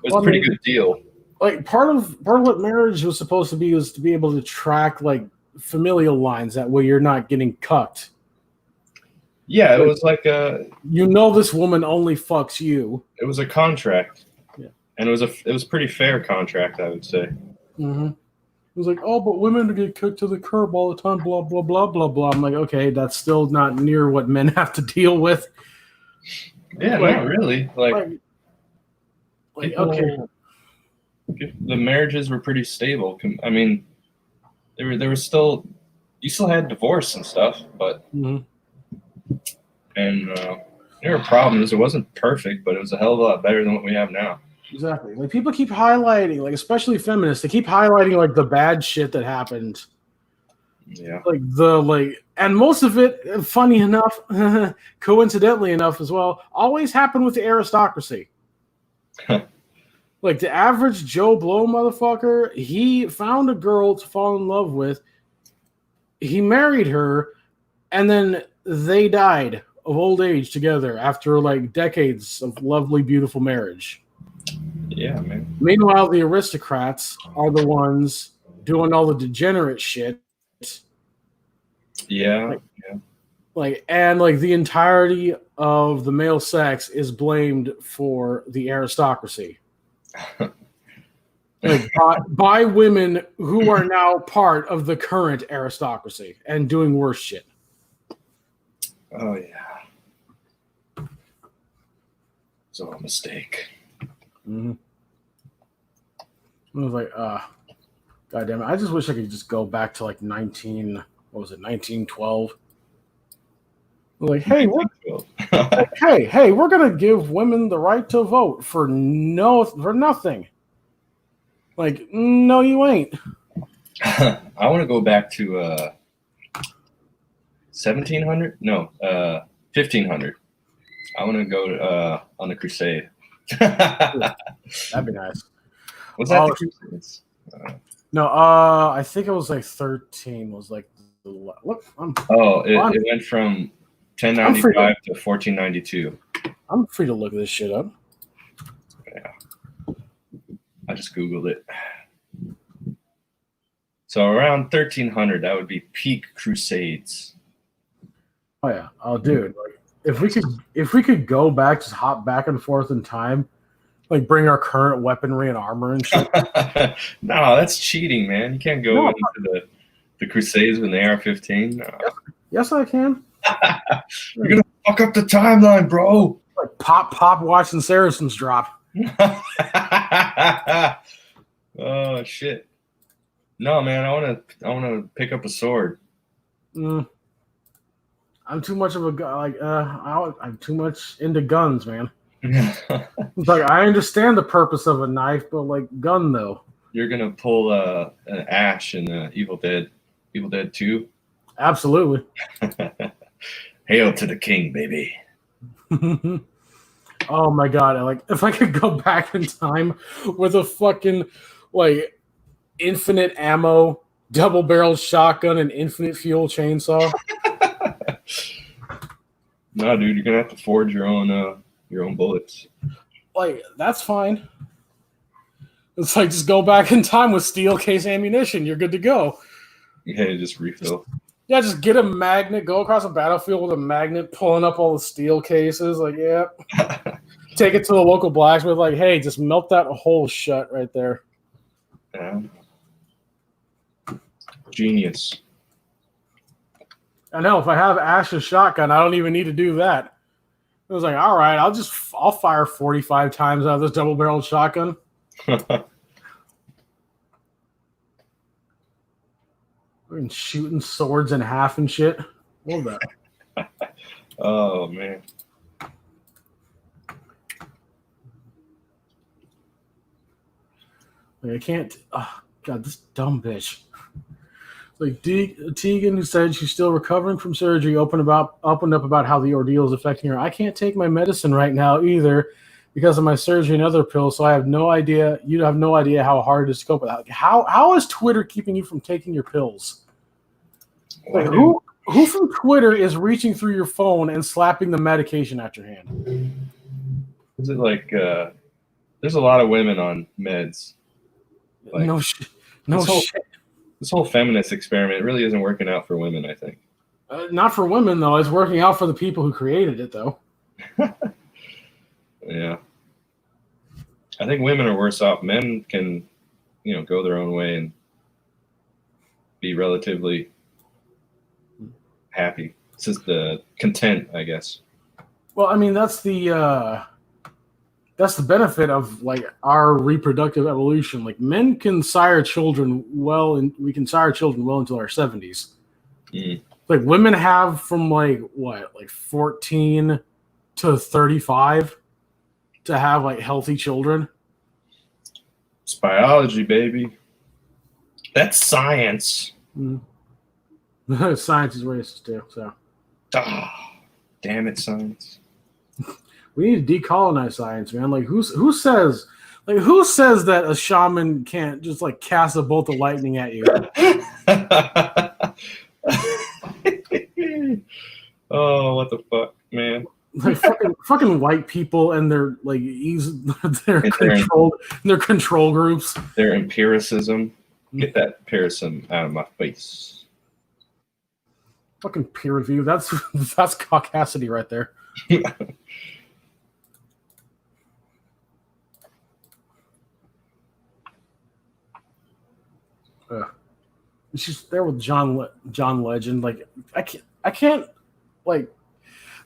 good deal. Like part of what marriage was supposed to be was to be able to track like familial lines. That way, you're not getting cucked. Yeah, it was like this woman only fucks you. It was a contract. Yeah. And it was a pretty fair contract, I would say. Mm-hmm. It was like, oh, but women get kicked to the curb all the time, blah, blah, blah, blah, blah. I'm like, okay, that's still not near what men have to deal with. Yeah, not really. Like people, okay. The marriages were pretty stable. I mean, there was still, you still had divorce and stuff, but mm-hmm. And there were problems. It wasn't perfect, but it was a hell of a lot better than what we have now. Exactly. Like people keep highlighting, like especially feminists, they keep highlighting like the bad shit that happened. Yeah. And most of it, funny enough, coincidentally enough as well, always happened with the aristocracy. Like the average Joe Blow motherfucker, he found a girl to fall in love with. He married her, and then they died of old age together after like decades of lovely, beautiful marriage. Yeah, man. Meanwhile, the aristocrats are the ones doing all the degenerate shit. Yeah. And the entirety of the male sex is blamed for the aristocracy. by women who are now part of the current aristocracy and doing worse shit. Oh yeah. It's all a mistake. Mm-hmm. I was like, God damn it. I just wish I could just go back to like 1912. Like, hey, we're gonna give women the right to vote for nothing. Like, no, you ain't. I want to go back to 1700? No, 1500. I want to go on the crusade. That'd be nice. Was that the Crusades? No, I think it was like 13. Was like look. It went from 1095 to 1492. I'm free to look this shit up. Yeah, I just googled it. So around 1300, that would be peak Crusades. Oh yeah, dude. Like, if we could go back, just hop back and forth in time. Like bring our current weaponry and armor and shit. No, that's cheating, man. You can't go into the Crusades with an AR-15. No. Yes, I can. You're gonna fuck up the timeline, bro. Like pop, watching Saracens drop. Oh shit! No, man. I wanna pick up a sword. I'm too much of a guy. I'm too much into guns, man. It's like I understand the purpose of a knife, but like gun though. You're gonna pull an Ash in Evil Dead 2. Absolutely. Hail to the king, baby. Oh my god! Like if I could go back in time with a fucking like infinite ammo, double-barreled shotgun, and infinite fuel chainsaw. No, dude, you're gonna have to forge your own bullets. Like, that's fine. It's like, just go back in time with steel case ammunition. You're good to go. Yeah, just refill. Just get a magnet, go across a battlefield with a magnet, pulling up all the steel cases. Like, yeah. Take it to the local blacksmith. Like, hey, just melt that hole shut right there. Yeah. Genius. I know. If I have Ash's shotgun, I don't even need to do that. It was like, all right, I'll fire 45 times out of this double-barreled shotgun. And shooting swords in half and shit. Love that. Oh man. Like, I can't. Oh, God, this dumb bitch. Like Tegan, who said she's still recovering from surgery, opened up about how the ordeal is affecting her. I can't take my medicine right now either because of my surgery and other pills. So I have no idea. You have no idea how hard it is to cope with that. Like, how is Twitter keeping you from taking your pills? Like, who from Twitter is reaching through your phone and slapping the medication at your hand? Is it like there's a lot of women on meds? Like, No shit. No shit. This whole feminist experiment really isn't working out for women, I think. Not for women, though. It's working out for the people who created it, though. Yeah. I think women are worse off. Men can, go their own way and be relatively happy. It's just the content, I guess. Well, I mean, that's the benefit of like our reproductive evolution. Like men can sire children well, and we can sire children well until our 70s. Mm. Like women have from like 14 to 35 to have like healthy children. It's biology, baby. That's science. Mm. Science is racist too. So, damn it, science. we need to decolonize science, man. Like who says that a shaman can't just like cast a bolt of lightning at you? Oh, what the fuck, man. Like fucking white people and their like their control groups. Their empiricism. Get that empiricism out of my face. Fucking peer review. That's caucasity right there. She's there with John Legend. Like I can't like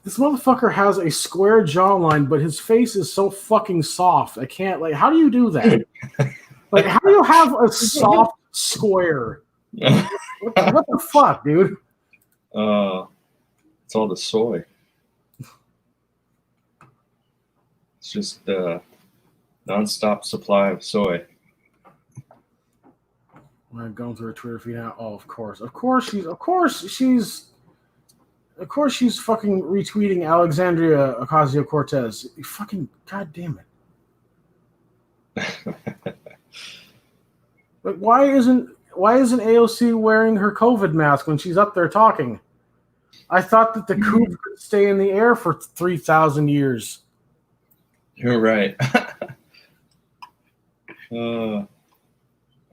this motherfucker has a square jawline, but his face is so fucking soft. I can't like. How do you do that? Like, how do you have a soft square? What the fuck, dude? It's all the soy. It's just non-stop supply of soy. I'm going through her Twitter feed now. Oh, of course she's fucking retweeting Alexandria Ocasio-Cortez. You fucking goddamn it! Like, why isn't AOC wearing her COVID mask when she's up there talking? I thought that the coup could stay in the air for 3,000 years. You're right.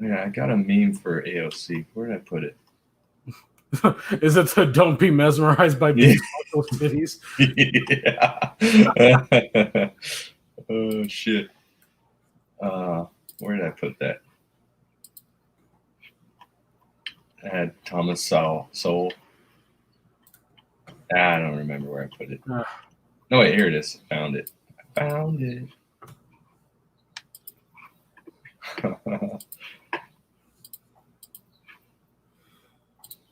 Yeah, I got a meme for AOC. Where did I put it? Is it the "Don't be mesmerized by big cities"? Yeah. Oh shit. Where did I put that? I had Thomas Sowell. I don't remember where I put it. No, wait, here it is. I found it.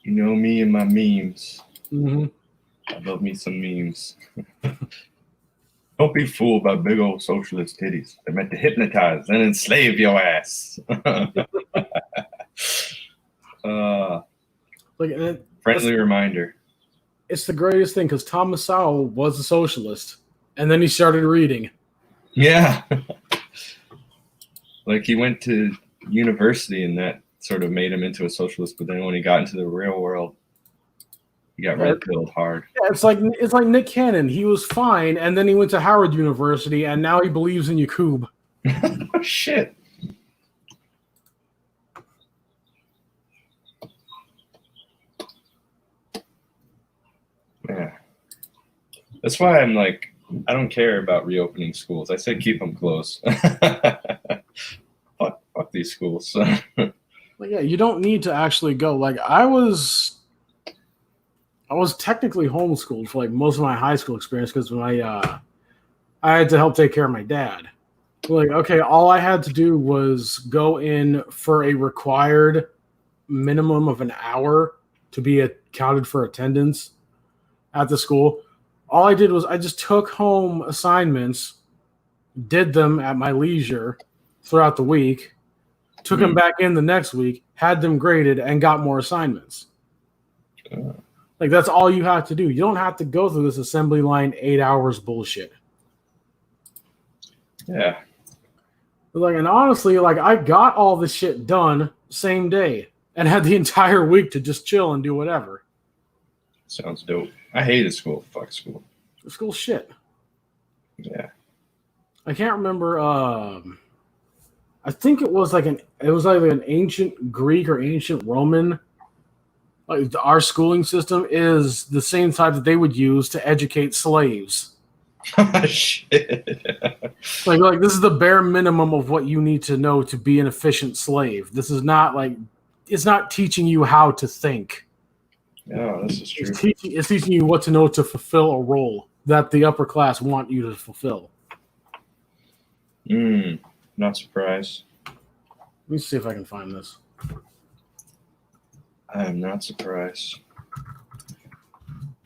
You know me and my memes. Mm-hmm. I love me some memes. Don't be fooled by big old socialist titties. They're meant to hypnotize and enslave your ass. Friendly reminder. It's the greatest thing because Thomas Sowell was a socialist, and then he started reading. Yeah. Like he went to university and that sort of made him into a socialist, but then when he got into the real world, he got red-pilled hard. Yeah, it's like Nick Cannon. He was fine, and then he went to Howard University, and now he believes in Yakub. Oh, shit. Yeah. That's why I'm like, I don't care about reopening schools. I say keep them closed. Fuck these schools. Well, yeah, you don't need to actually go. Like I was technically homeschooled for like most of my high school experience because I had to help take care of my dad. Like, okay, all I had to do was go in for a required minimum of an hour to be accounted for attendance at the school. All I did was I just took home assignments, did them at my leisure throughout the week, took them back in the next week, had them graded, and got more assignments. Like, that's all you have to do. You don't have to go through this assembly line 8 hours bullshit. Yeah. Like, and honestly, like, I got all this shit done same day and had the entire week to just chill and do whatever. Sounds dope. I hated school. Fuck school. The school shit. Yeah. I can't remember. I think it was like an ancient Greek or ancient Roman. Like, our schooling system is the same type that they would use to educate slaves. Shit. Like this is the bare minimum of what you need to know to be an efficient slave. This is not like, it's not teaching you how to think. Yeah, this is true. It's teaching you what to know to fulfill a role that the upper class want you to fulfill. Not surprised. Let me see if I can find this. I am not surprised.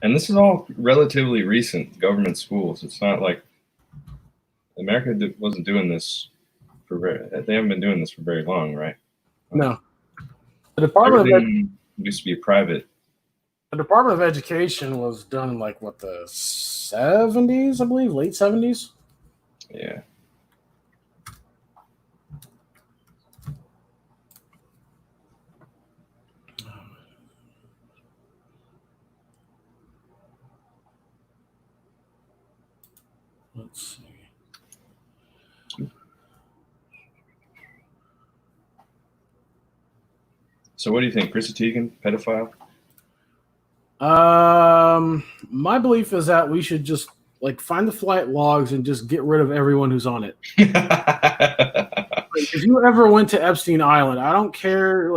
And this is all relatively recent government schools. It's not like America wasn't doing this they haven't been doing this for very long, right? No. The Department used to be private. The Department of Education was done in like what, the 70s, I believe, late 70s. Yeah. Let's see. So what do you think? Chrissy Teigen, pedophile? My belief is that we should just like find the flight logs and just get rid of everyone who's on it. Like, if you ever went to Epstein Island, I don't care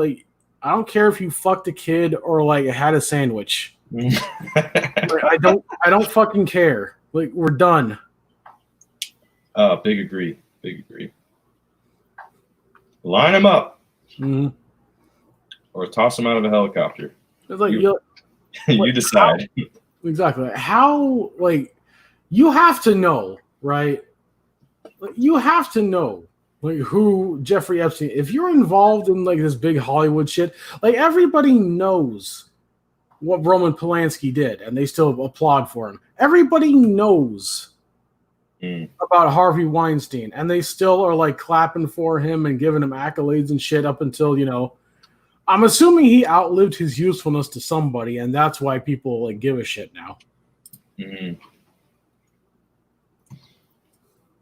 if you fucked a kid or like had a sandwich. Like, I don't fucking care. Like, we're done. Big agree. Line them up. Mm-hmm. Or toss them out of a helicopter. It's like, you decide. Exactly. How, like, you have to know, right? You have to know, like, who Jeffrey Epstein. If you're involved in like this big Hollywood shit, like, everybody knows what Roman Polanski did, and they still applaud for him. Everybody knows about Harvey Weinstein, and they still are like clapping for him and giving him accolades and shit up until, you know, I'm assuming he outlived his usefulness to somebody, and that's why people like give a shit now. Mm-hmm.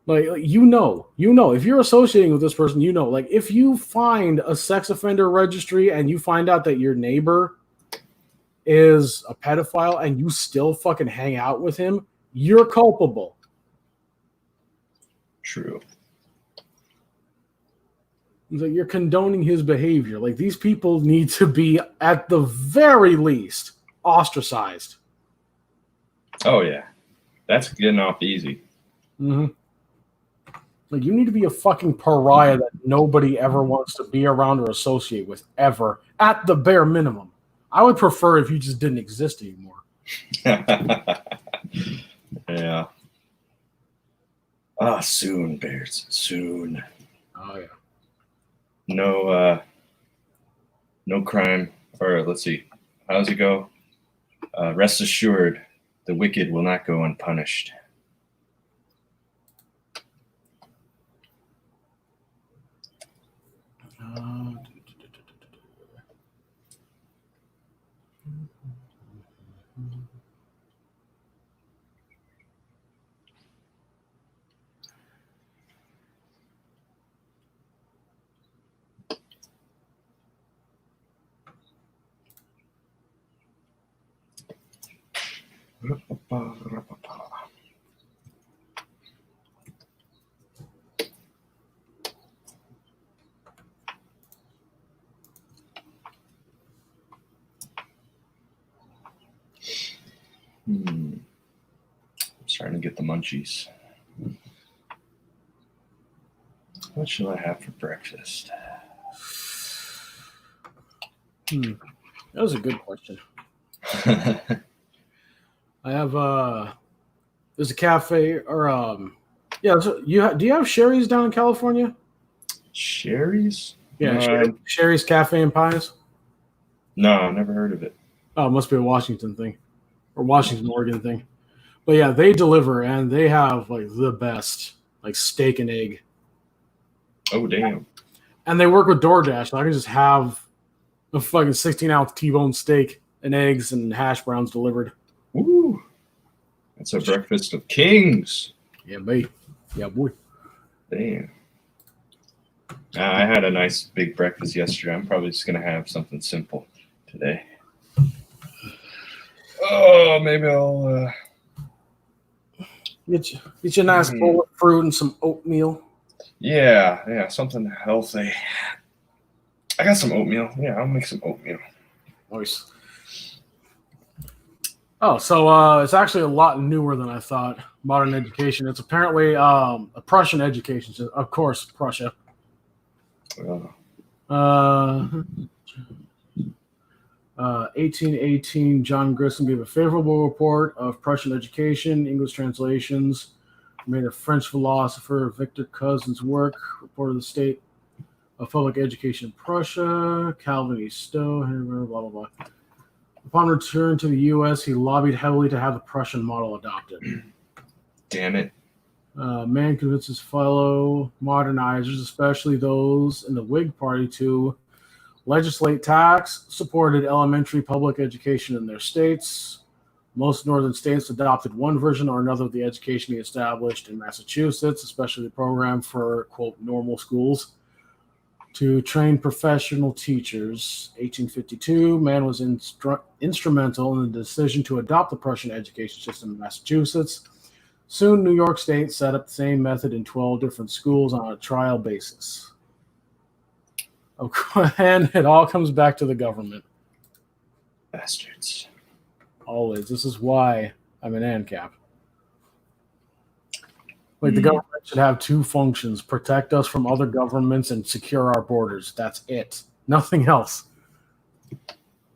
Like, you know, if you're associating with this person, you know, like, if you find a sex offender registry and you find out that your neighbor is a pedophile and you still fucking hang out with him, you're culpable. True. Like, you're condoning his behavior. Like, these people need to be, at the very least, ostracized. Oh, yeah. That's getting off easy. Mm-hmm. Like, you need to be a fucking pariah that nobody ever wants to be around or associate with, ever, at the bare minimum. I would prefer if you just didn't exist anymore. Yeah. Soon, Bears. Soon. Oh, yeah. No crime. Or let's see. How does it go? Rest assured, the wicked will not go unpunished. I'm starting to get the munchies. What shall I have for breakfast? That was a good question. I have there's a cafe or yeah. So do you have Sherry's down in California? Sherry's? Yeah, Sherry's Cafe and Pies. No, I've never heard of it. Oh, it must be a Washington thing or Washington, Oregon thing. But yeah, they deliver and they have like the best like steak and egg. Oh, damn. And they work with DoorDash. So I can just have a fucking 16-ounce T-bone steak and eggs and hash browns delivered. Woo. That's a breakfast of kings. Yeah, boy. Yeah, boy. Damn. I had a nice big breakfast yesterday. I'm probably just going to have something simple today. Oh, maybe I'll... Get you a nice bowl of fruit and some oatmeal. Yeah, something healthy. I got some oatmeal. Yeah, I'll make some oatmeal. Nice. Oh, so it's actually a lot newer than I thought. Modern education. It's apparently a Prussian education. So of course, Prussia. 1818, John Grissom gave a favorable report of Prussian education. English translations made a French philosopher Victor Cousin's work. Reported the state of public education in Prussia. Calvin E. Stowe, blah, blah, blah. Upon return to the U.S., he lobbied heavily to have the Prussian model adopted. Damn it. Man convinces fellow modernizers, especially those in the Whig Party, to legislate tax-supported elementary public education in their states. Most northern states adopted one version or another of the education he established in Massachusetts, especially the program for, quote, normal schools, to train professional teachers. 1852, Mann was instrumental in the decision to adopt the Prussian education system in Massachusetts. Soon, New York State set up the same method in 12 different schools on a trial basis. And it all comes back to the government. Bastards. Always. This is why I'm an ANCAP. Like, the government should have two functions: protect us from other governments and secure our borders. That's it. Nothing else.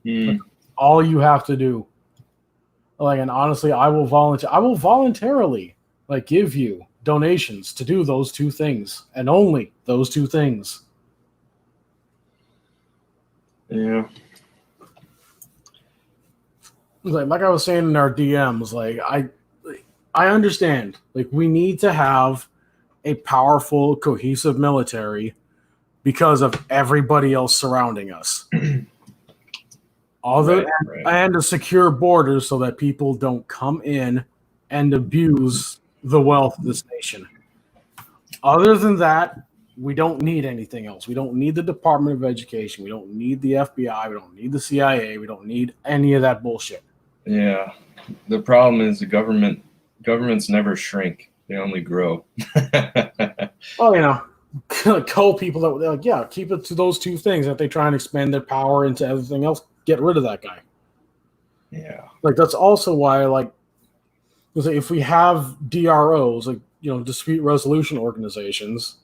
Like, all you have to do. Like, and honestly, I will voluntarily like give you donations to do those two things and only those two things. Yeah. Like I was saying in our DMs, like I understand. Like, we need to have a powerful, cohesive military because of everybody else surrounding us. And a secure borders so that people don't come in and abuse the wealth of this nation. Other than that, we don't need anything else. We don't need the Department of Education. We don't need the FBI. We don't need the CIA. We don't need any of that bullshit. Yeah. The problem is governments never shrink. They only grow. Well, you know, cull people that they're like, yeah, keep it to those two things. If they try and expand their power into everything else, get rid of that guy. Yeah. Like, that's also why, like, if we have DROs, like, you know, dispute resolution organizations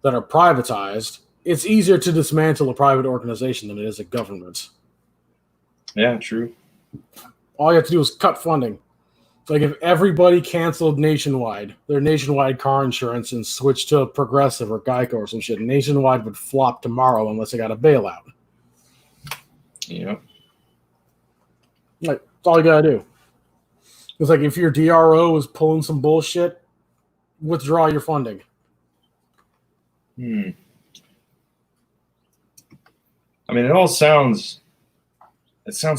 that are privatized, it's easier to dismantle a private organization than it is a government. Yeah, true. All you have to do is cut funding. Like, if everybody canceled their nationwide car insurance and switched to Progressive or Geico or some shit, Nationwide would flop tomorrow unless they got a bailout. Yep. Like, that's all you gotta do. It's like, if your DRO is pulling some bullshit, withdraw your funding. I mean, it sounds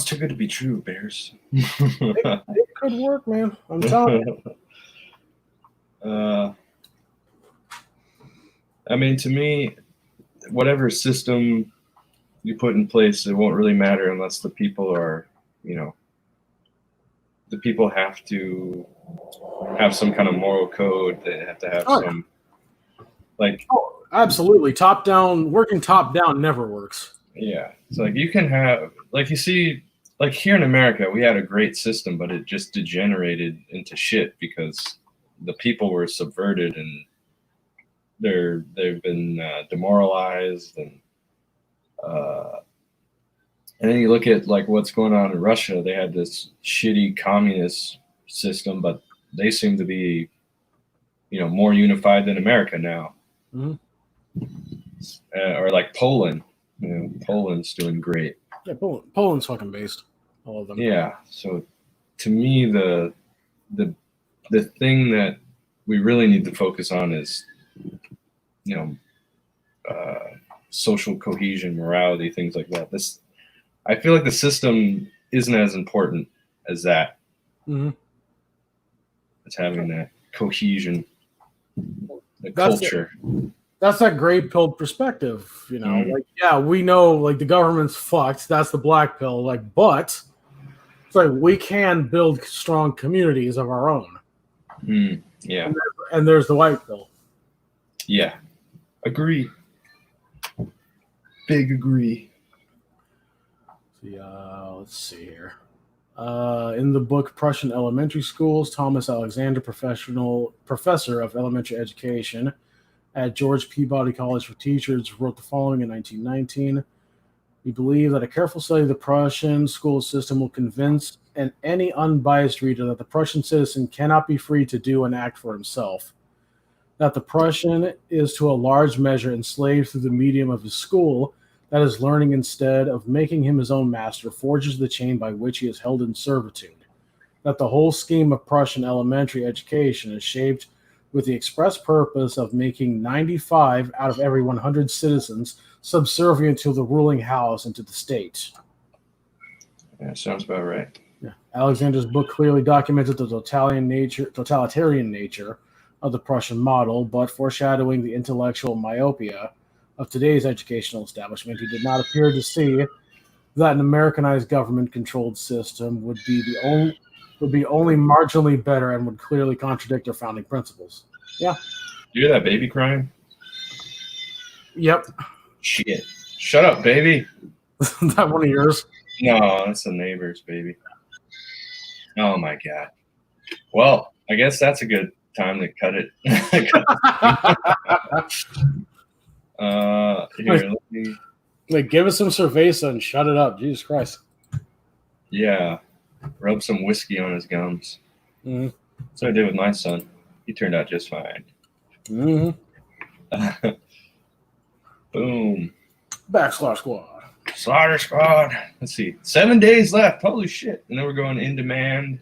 too good to be true, Bears. It could work, man. I'm telling you. I mean, to me, whatever system you put in place, it won't really matter unless the people are, you know, the people have to have some kind of moral code. They have to have some, like... Oh, absolutely. Working top down never works. Yeah. It's like, you can have, like, you see, like, here in America, we had a great system, but it just degenerated into shit because the people were subverted and they've been demoralized, and And then you look at like what's going on in Russia. They had this shitty communist system, but they seem to be, more unified than America now. Mhm. Or like Poland. Poland's doing great. Yeah, Poland's fucking based. All of them. Yeah. So to me, the thing that we really need to focus on is, social cohesion, morality, things like that. I feel like the system isn't as important as that. Mhm. It's having that cohesion, the culture. That's that gray pill perspective, Mhm. Like, yeah, we know like the government's fucked. That's the black pill. Like, but it's like we can build strong communities of our own. Yeah. And there's the white pill. Yeah. Agree. Big agree. Let's see here. In the book Prussian Elementary Schools, Thomas Alexander, professor of elementary education at George Peabody College for Teachers, wrote the following in 1919. We believe that a careful study of the Prussian school system will convince any unbiased reader that the Prussian citizen cannot be free to do and act for himself, that the Prussian is to a large measure enslaved through the medium of his school, that his learning, instead of making him his own master, forges the chain by which he is held in servitude, that the whole scheme of Prussian elementary education is shaped with the express purpose of making 95 out of every 100 citizens subservient to the ruling house and to the state. Yeah, sounds about right. Yeah. Alexander's book clearly documented the totalitarian nature of the Prussian model, but foreshadowing the intellectual myopia of today's educational establishment, he did not appear to see that an Americanized government-controlled system would be only marginally better and would clearly contradict our founding principles. Yeah. You hear that baby crying? Yep. Shit. Shut up, baby. That one of yours? No, that's the neighbor's baby. Oh my god. Well, I guess that's a good time to cut it. Here, let me. Like, give us some cerveza and shut it up. Jesus Christ. Yeah, rub some whiskey on his gums. Mm-hmm. That's what I did with my son. He turned out just fine. Mm-hmm. Boom. Backslash Squad. Slaughter Squad. Let's see. 7 days left. Holy shit. And then we're going in demand.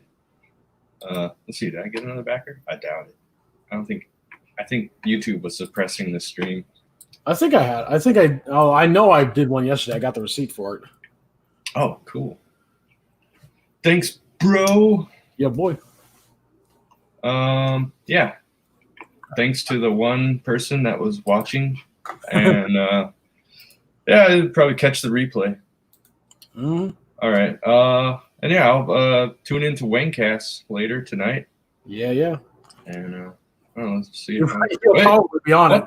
Let's see. Did I get another backer? I doubt it. I think YouTube was suppressing the stream. I know I did one yesterday. I got the receipt for it. Oh, cool. Thanks, bro. Yeah, boy. Yeah. Thanks to the one person that was watching. And yeah, I'll probably catch the replay. Mm-hmm. All right. And yeah, I'll tune into Wangcast later tonight. Yeah. And I don't know, let's see. You'll probably be on it.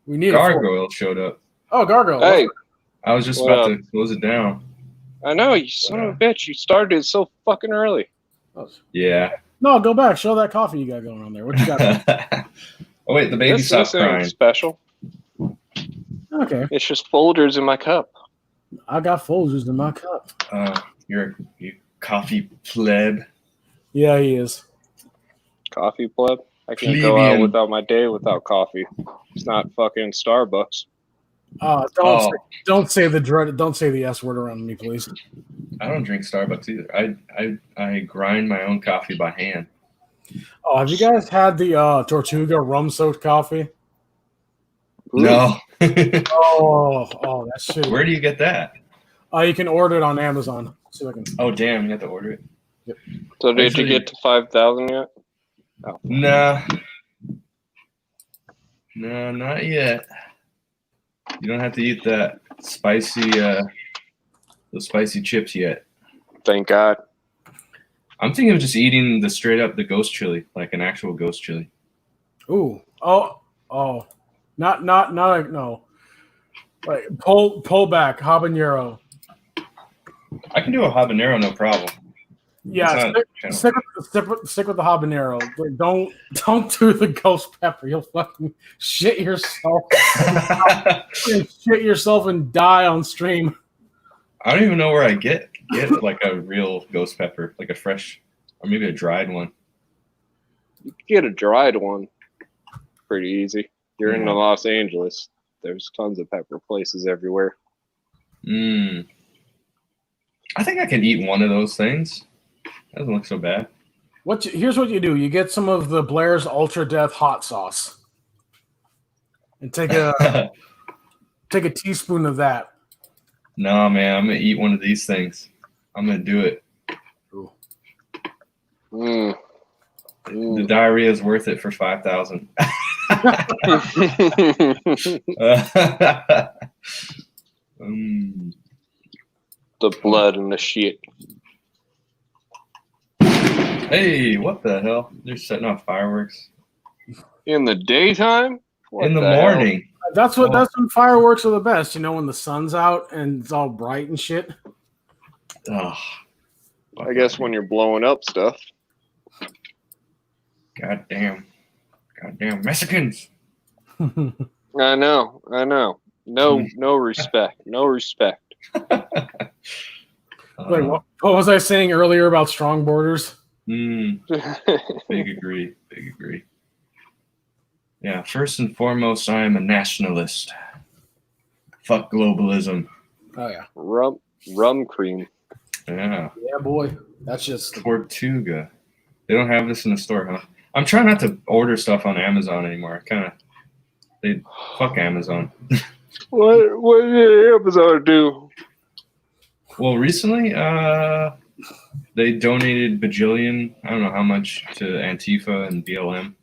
We need Gargoyle showed up. Oh, Gargoyle. Hey. I was just about to close it down. I know, you son of a bitch. You started it so fucking early. Yeah. No, go back. Show that coffee you got going on there. What you got? Oh, wait, the baby stopped ain't crying. special. Okay. It's just folders in my cup. I got Folgers in my cup. You coffee pleb. Yeah, he is. Coffee pleb. I can't go out without my day without coffee. It's not fucking Starbucks. Don't say the S word around me, please. I don't drink Starbucks either. I grind my own coffee by hand. Oh, have you guys had the Tortuga rum-soaked coffee? No. That shit. Where do you get that? You can order it on Amazon. See if I can. Oh, damn! You have to order it. Yep. So did you get to 5,000 yet? Oh. Nah. No, not yet. You don't have to eat that spicy, those spicy chips yet. Thank God. I'm thinking of just eating the ghost chili, like an actual ghost chili. Ooh. Oh. Not no. Like pull back habanero. I can do a habanero, no problem. Yeah, stick with the habanero. Like, don't do the ghost pepper. You'll fucking shit yourself. Shit yourself and die on stream. I don't even know where I get like a real ghost pepper, like a fresh or maybe a dried one. You can get a dried one pretty easy. You're in Yeah. Los Angeles. There's tons of pepper places everywhere. I think I can eat one of those things. Doesn't look so bad. Here's what you do: you get some of the Blair's Ultra Death hot sauce, and take a teaspoon of that. No, man, I'm gonna eat one of these things. I'm gonna do it. Ooh. The diarrhea is worth it for 5,000. The blood and the shit. Hey, what the hell? They're setting off fireworks In the daytime? What in the hell? morning. That's when fireworks are the best. You know, when the sun's out and it's all bright and shit. Oh, I guess when you're blowing up stuff. goddamn Mexicans. I know. No respect. No respect. Wait, what was I saying earlier about strong borders? Big agree. Yeah, first and foremost, I am a nationalist. Fuck globalism. Oh yeah, rum cream. Yeah. yeah, boy. That's just Tortuga. They don't have this in the store, huh? I'm trying not to order stuff on Amazon anymore. Fuck Amazon. What did Amazon do? Well, recently, they donated bajillion, I don't know how much, to Antifa and BLM.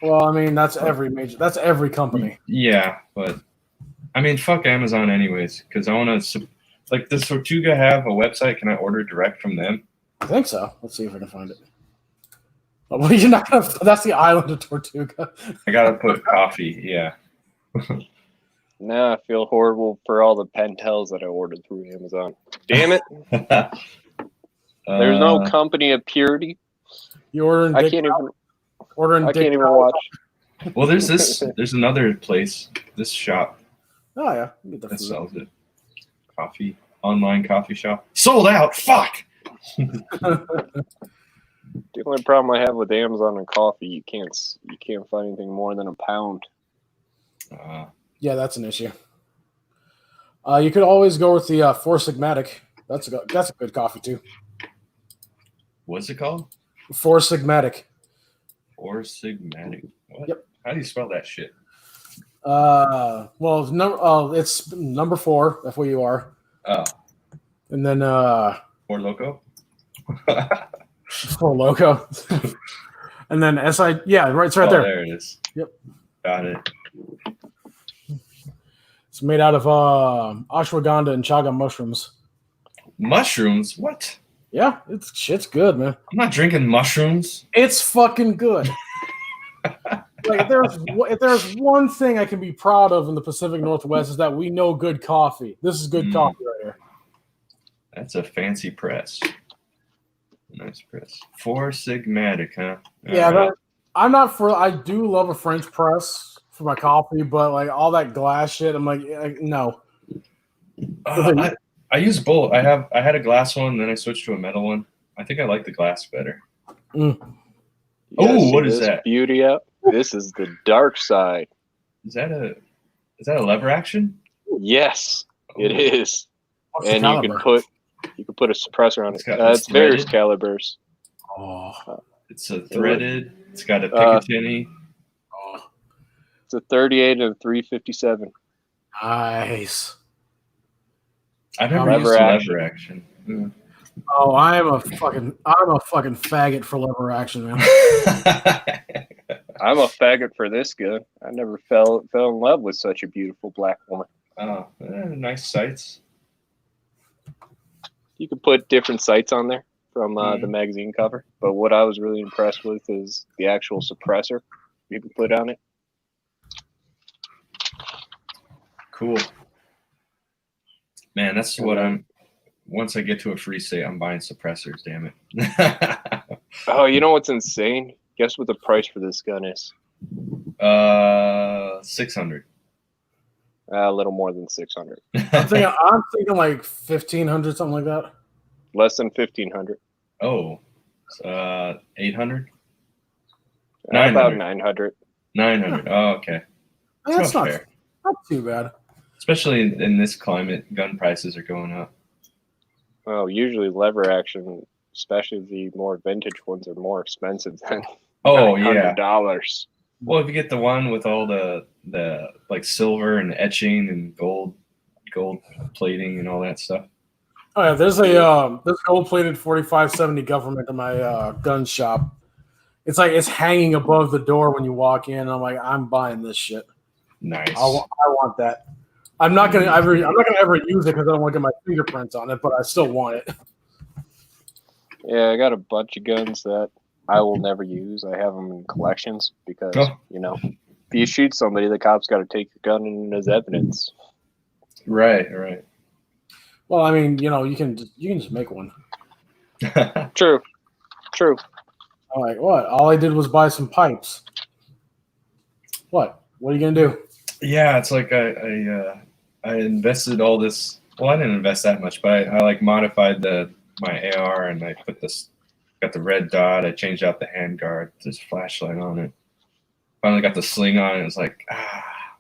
well. I mean, that's every company. Yeah, but I mean, fuck Amazon anyways, because I want to. Like, does Tortuga have a website? Can I order direct from them? I think so. Let's see if I can find it. Oh, well, you're not gonna. That's the island of Tortuga. I gotta put coffee. Yeah. Now I feel horrible for all the pentels that I ordered through Amazon. Damn it! There's no company of purity. You ordering? I can't even watch. Well, there's another place. This shop Oh yeah, you get the that food. sells it. Coffee, online coffee shop. Sold out. Fuck. The only problem I have with Amazon and coffee, you can't find anything more than a pound. Yeah, that's an issue. You could always go with the Four Sigmatic. That's a good coffee too. What's it called? Four Sigmatic. Four Sigmatic. What? Yep. How do you spell that shit? Well, it's number 4. That's what you are. Oh. And then Four Loco. Four Loco. And then SI. Yeah, right. It's right there. There it is. Yep. Got it. It's made out of ashwagandha and chaga mushrooms. Mushrooms? What? Yeah, shit's good, man. I'm not drinking mushrooms. It's fucking good. Like, if there's one thing I can be proud of in the Pacific Northwest is that we know good coffee. This is good coffee right here. That's a fancy press. Nice press. Four Sigmatic, huh? Yeah, All right. I do love a French press for my coffee, but like all that glass shit, I'm like, no. I use both. I had a glass one, then I switched to a metal one. I think I like the glass better. Mm. Oh, what is that? Beauty up. This is the dark side. Is that a lever action? Yes, it is. What's And the you can put a suppressor on it. It's various calibers. Oh, It's a threaded. It's got a Picatinny. It's a 38 and a 357. nice. I've never Lever used a action. lever action. Mm. Oh, I'm a fucking faggot for lever action, man. I'm a faggot for this gun. I never fell in love with such a beautiful black woman. Oh, nice sights. You can put different sights on there from the magazine cover, but what I was really impressed with is the actual suppressor you can put on it. Cool. Man, that's what once I get to a free state, I'm buying suppressors, damn it. Oh, you know what's insane? Guess what the price for this gun is? 600. A little more than 600. I'm thinking like 1,500, something like that. Less than 1,500. Oh, 800? About 900. 900. Oh, okay. That's not fair. Not too bad. Especially in this climate, gun prices are going up. Well, usually lever action, especially the more vintage ones, are more expensive than Oh, yeah. $900. Well, if you get the one with all the like silver and etching and gold plating and all that stuff. Oh yeah, there's gold-plated 4570 government in my gun shop. It's like it's hanging above the door when you walk in. And I'm like, I'm buying this shit. Nice. I want that. I'm not gonna ever use it because I don't want to get my fingerprints on it, but I still want it. Yeah, I got a bunch of guns that I will never use. I have them in collections because if you shoot somebody, the cops got to take your gun in as evidence. Right. Well, I mean, you can just make one. True. I'm like, what? All I did was buy some pipes. What? What are you gonna do? Yeah, it's like I invested all this. Well, I didn't invest that much, but I like modified my AR and I got the red dot. I changed out the handguard. There's a flashlight on it. Finally got the sling on it. It was like,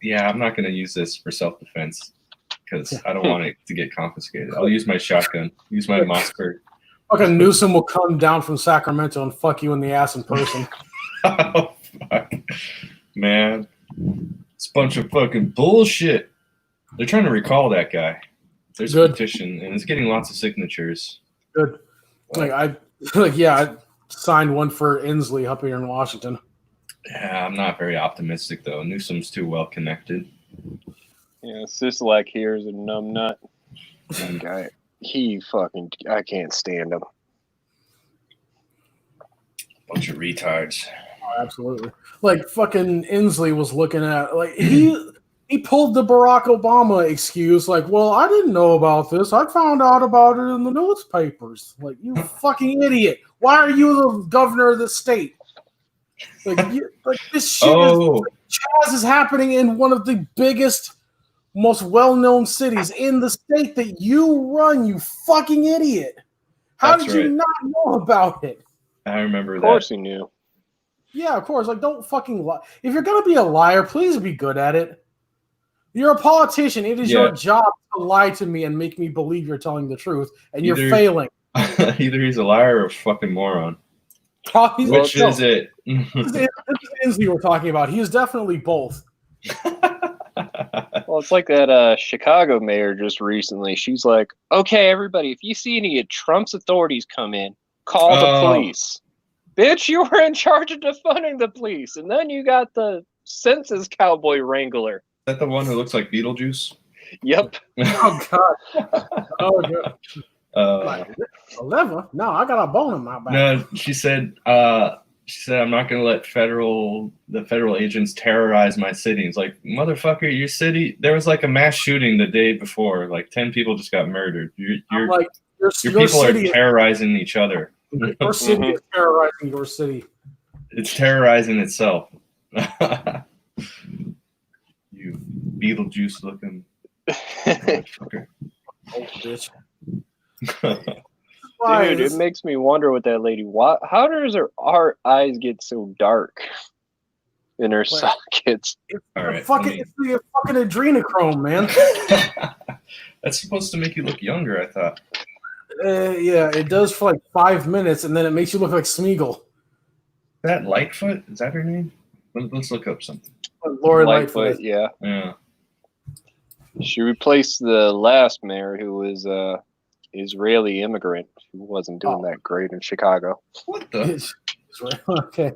yeah, I'm not gonna use this for self-defense because I don't want it to get confiscated. I'll use my shotgun. Use my Mossberg. Fucking Newsom will come down from Sacramento and fuck you in the ass in person. Oh fuck, man. It's a bunch of fucking bullshit. They're trying to recall that guy. There's a petition, and it's getting lots of signatures. Good. I signed one for Inslee up here in Washington. Yeah, I'm not very optimistic though. Newsom's too well connected. Yeah, Sisolak here is a numbnut. That guy, I can't stand him. Bunch of retards. Oh, absolutely. Like fucking Inslee was looking at he pulled the Barack Obama excuse, like, well, I didn't know about this. I found out about it in the newspapers. Like, you fucking idiot. Why are you the governor of the state? Like this shit Chaz is happening in one of the biggest, most well-known cities in the state that you run, you fucking idiot. How did you not know about it? I remember that. Of course he knew. Yeah, of course. Like, don't fucking lie. If you're going to be a liar, please be good at it. You're a politician. It is your job to lie to me and make me believe you're telling the truth, and you're failing. Either he's a liar or a fucking moron. Which is it? This is Inslee we're talking about. He is definitely both. Well, it's like that Chicago mayor just recently. She's like, okay, everybody, if you see any of Trump's authorities come in, call the police. Bitch, you were in charge of defunding the police. And then you got the census cowboy wrangler. Is that the one who looks like Beetlejuice? Yep. Oh, God. Oh, God. A lever? No, I got a bone in my back. No, she said, I'm not going to let the federal agents terrorize my city. It's like, motherfucker, your city, there was like a mass shooting the day before. Like 10 people just got murdered. Your people are terrorizing each other. Your city is terrorizing your city. It's terrorizing itself. You Beetlejuice looking motherfucker. Oh, bitch. Dude, it makes me wonder with that lady. How does her eyes get so dark in her sockets? It's the fucking adrenochrome, man. That's supposed to make you look younger, I thought. Yeah, it does for like 5 minutes, and then it makes you look like Smeagol. That Lightfoot? Is that her name? Let's look up something. Lori Lightfoot. Yeah. She replaced the last mayor, who was Israeli immigrant, who wasn't doing that great in Chicago. What the? Okay.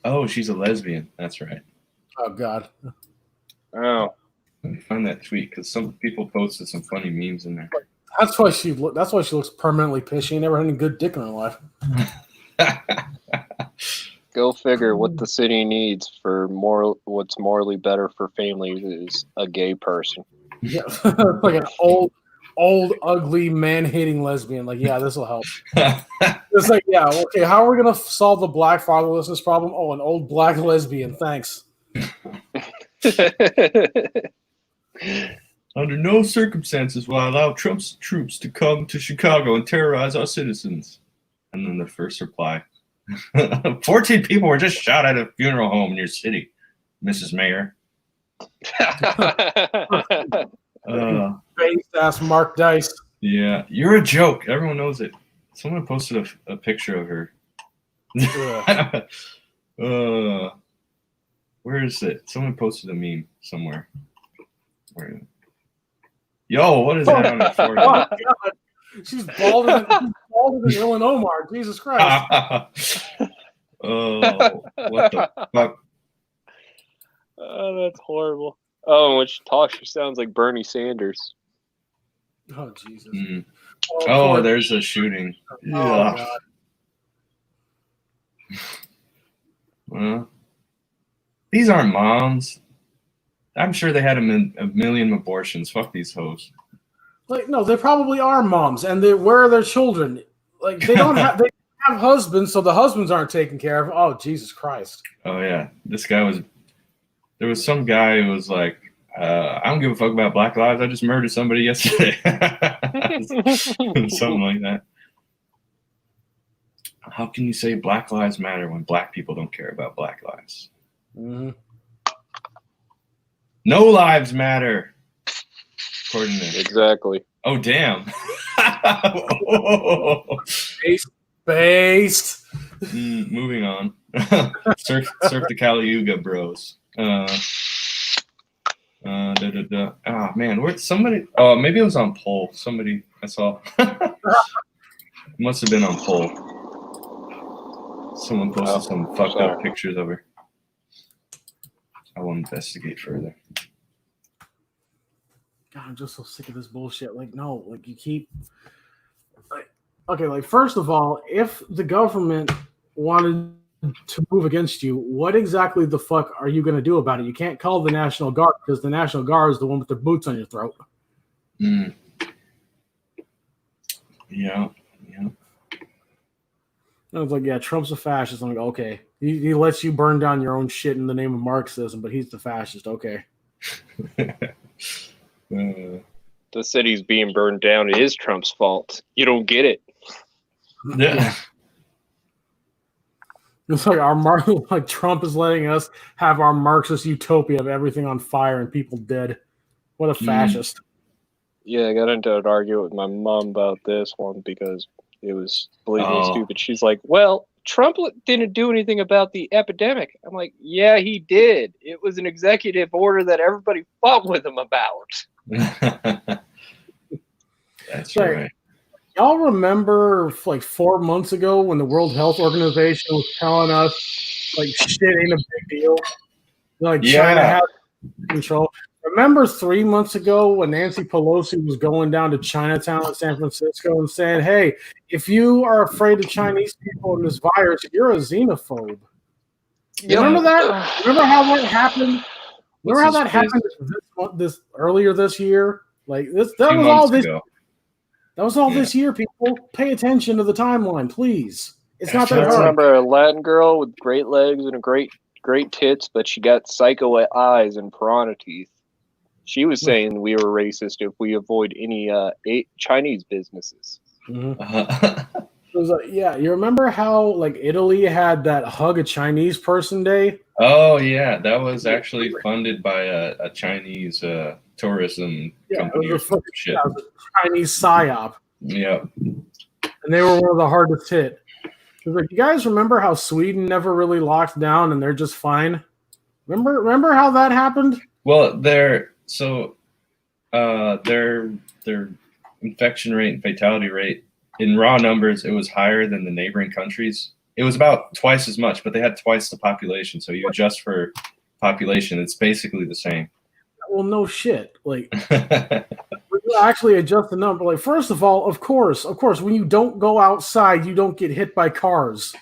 Oh, she's a lesbian. That's right. Oh God. Oh. Let me find that tweet because some people posted some funny memes in there. That's why she looks permanently pissed. She ain't never had any good dick in her life. Go figure. What the city needs for what's morally better for families is a gay person. Yeah, like an old, ugly, man-hating lesbian. Like, yeah, this will help. It's like, yeah, okay, how are we gonna solve the black fatherlessness problem? Oh, an old black lesbian. Thanks. Under no circumstances will I allow Trump's troops to come to Chicago and terrorize our citizens. And then the first reply, 14 people were just shot at a funeral home in your city, Mrs. Mayor. Face ass Mark Dice. Yeah, you're a joke. Everyone knows it. Someone posted a picture of her. Where is it? Someone posted a meme somewhere. Yo, what is that on her forehead? Oh, God. She's balder than Illinois Omar. Jesus Christ. Oh, what the fuck? Oh, that's horrible. Oh, when she talks, she sounds like Bernie Sanders. Oh, Jesus. Mm. Oh, Oh, there's a shooting. Oh, Yeah. God. Well, these aren't moms. I'm sure they had a million abortions. Fuck these hoes. Like, no, they probably are moms, and where are their children? Like, they don't have husbands, so the husbands aren't taken care of. Oh, Jesus Christ. Oh, yeah. There was some guy who was like, I don't give a fuck about Black lives. I just murdered somebody yesterday. Something like that. How can you say Black lives matter when Black people don't care about Black lives? Mm-hmm. No lives matter. According to Exactly. Oh, damn. Based. Moving on. Surf the Caliuga bros. Ah, man, where somebody? Oh, maybe it was on poll. Somebody I saw. Must have been on poll. Someone posted some fucked up pictures of her. I will investigate further. God, I'm just so sick of this bullshit. Like, no, like you keep. Like, okay, like first of all, if the government wanted to move against you, what exactly the fuck are you going to do about it? You can't call the National Guard because the National Guard is the one with their boots on your throat. Mm. Yeah. I was like, yeah, Trump's a fascist. I'm like, okay. He lets you burn down your own shit in the name of Marxism, but he's the fascist. Okay. The city's being burned down. It is Trump's fault. You don't get it. Yeah. It's like like Trump is letting us have our Marxist utopia of everything on fire and people dead. What a fascist. Yeah, I got into an argument with my mom about this one because it was blatantly stupid. She's like, well, Trump didn't do anything about the epidemic. I'm like, yeah, he did. It was an executive order that everybody fought with him about. That's right. Y'all remember like 4 months ago when the World Health Organization was telling us like shit ain't a big deal? Like China has control. Remember 3 months ago when Nancy Pelosi was going down to Chinatown in San Francisco and saying, hey, if you are afraid of Chinese people and this virus, you're a xenophobe. Remember that? Remember how that happened? Remember how that happened this earlier this year? Like this, that was all this. That was all this year. People, pay attention to the timeline, please. It's not that hard. I remember a Latin girl with great legs and a great tits, but she got psycho eyes and piranha teeth. She was saying we were racist if we avoid any Chinese businesses. Mm-hmm. It was like, yeah, you remember how like Italy had that hug a Chinese person day? Oh yeah, that was actually funded by a Chinese tourism company or some shit. Yeah, it was a Chinese psyop. Yeah, and they were one of the hardest hit. It was like, you guys remember how Sweden never really locked down and they're just fine? Remember how that happened? Well, their infection rate and fatality rate in raw numbers, it was higher than the neighboring countries. It was about twice as much, but they had twice the population. So you adjust for population, it's basically the same. Well, no shit. Like, when you actually adjust the number, like, first of all, of course, when you don't go outside, you don't get hit by cars.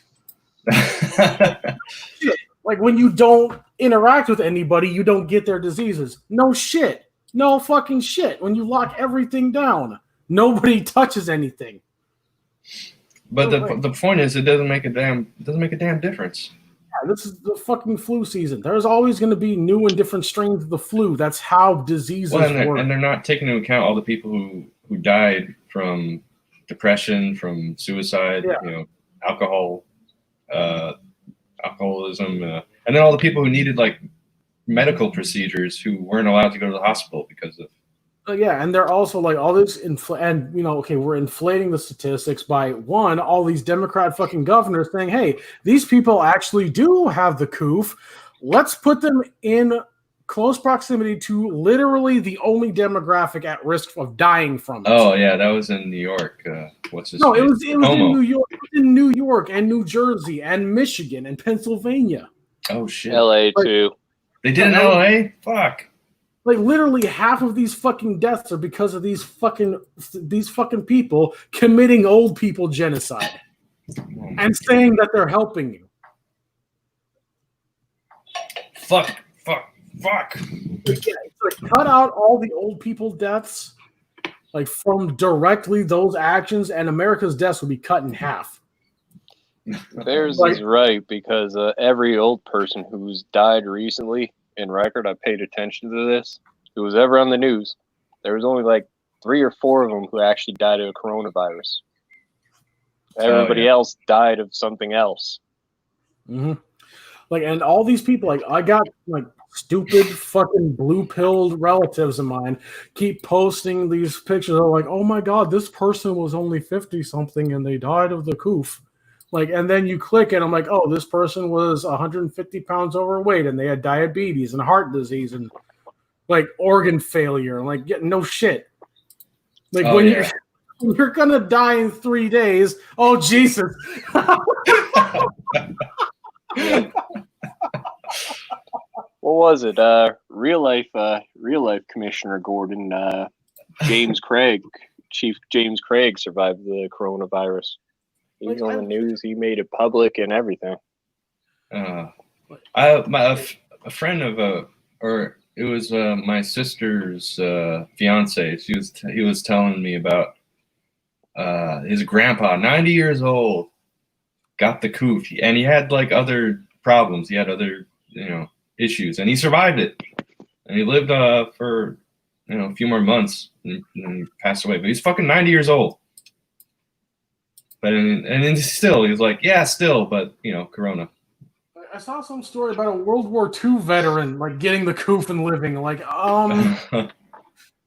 Like, when you don't interact with anybody, you don't get their diseases. No shit. No fucking shit. When you lock everything down, nobody touches anything. But the point is, it doesn't make a damn difference. this is the fucking flu season. There's always going to be new and different strains of the flu. That's how diseases work. And they're not taking into account all the people who died from depression, from suicide, alcoholism, and then all the people who needed like medical procedures who weren't allowed to go to the hospital because of. And they're also like all this we're inflating the statistics by all these Democrat fucking governors saying, hey, these people actually do have the coof. Let's put them in close proximity to literally the only demographic at risk of dying from it. Oh yeah, that was in New York. What's his name? It was in New York, New York and New Jersey and Michigan and Pennsylvania. Oh shit. LA too. They did in LA? Fuck. Like literally half of these fucking deaths are because of these fucking people committing old people genocide and saying that they're helping you. Fuck. It's like cut out all the old people deaths, like from directly those actions, and America's deaths would be cut in half. Theirs is right because every old person who's died recently in record, I paid attention to this. Who was ever on the news? There was only like 3 or 4 of them who actually died of coronavirus. Everybody else died of something else. Mm-hmm. Like, and all these people, like, I got like stupid fucking blue-pilled relatives of mine keep posting these pictures. They're like, oh my god, this person was only 50-something and they died of the coof. Like, and then you click and I'm like, oh, this person was 150 pounds overweight and they had diabetes and heart disease and like organ failure. I'm like, yeah, no shit. Like when you're gonna die in 3 days. Oh Jesus. What was it? Real life Commissioner Gordon, Chief James Craig survived the coronavirus. He was on the news. He made it public and everything. A friend of it was my sister's fiance. He was telling me about his grandpa, 90 years old, got the coof, and he had like other problems. He had other issues, and he survived it. And he lived for a few more months, and he passed away. But he's fucking 90 years old. But and still, he was like, yeah, still, but Corona. I saw some story about a World War II veteran like getting the coof and living. Like,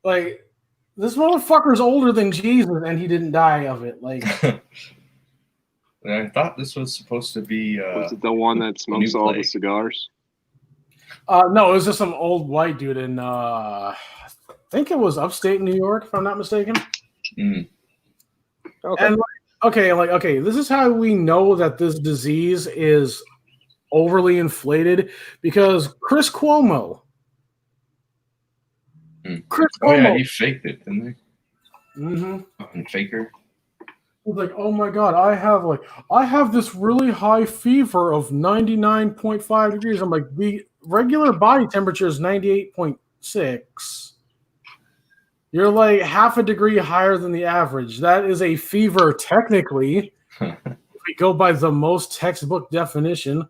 like this motherfucker's older than Jesus, and he didn't die of it. Like, I thought this was supposed to be. Was it the one that smokes all the cigars? No, it was just some old white dude in. I think it was upstate New York, if I'm not mistaken. Mm. Okay. And okay, this is how we know that this disease is overly inflated because Chris Cuomo. Chris Cuomo, he faked it, didn't he? Mm-hmm. Fucking faker. He's like, oh my god, I have this really high fever of 99.5 degrees. I'm like, the regular body temperature is 98.6. You're like half a degree higher than the average. That is a fever, technically. If we go by the most textbook definition.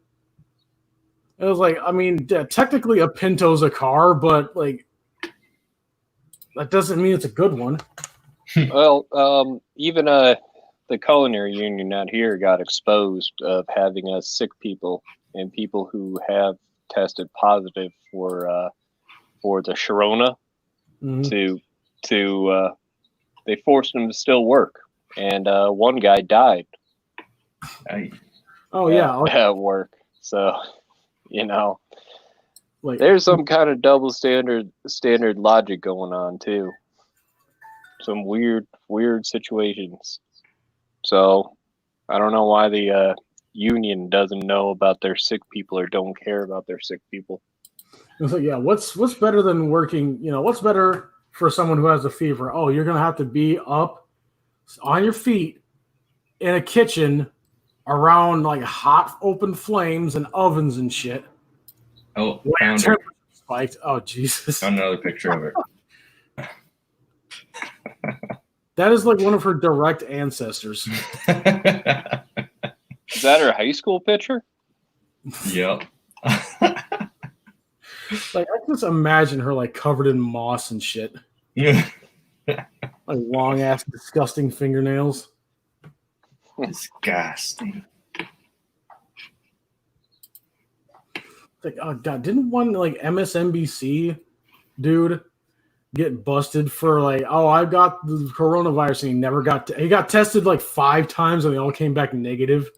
It was like, I mean, technically a Pinto's a car, but like that doesn't mean it's a good one. Well, even the culinary union out here got exposed of having sick people and people who have tested positive for the Sharona to they forced them to still work, and one guy died. At work. So like, there's some kind of double standard logic going on too. Some weird situations. So I don't know why the union doesn't know about their sick people or don't care about their sick people. So yeah, what's better than working? What's better for someone who has a fever? Oh, you're gonna have to be up on your feet in a kitchen around like hot open flames and ovens and shit. Oh, spiked. Oh Jesus! Found another picture of it. That is like one of her direct ancestors. Is that her high school picture? Yep. Like I can just imagine her like covered in moss and shit, Yeah. like long ass disgusting fingernails. Disgusting. Like, oh god, didn't one like MSNBC dude get busted for like, oh, I got the coronavirus and he never got he got tested like 5 times and they all came back negative.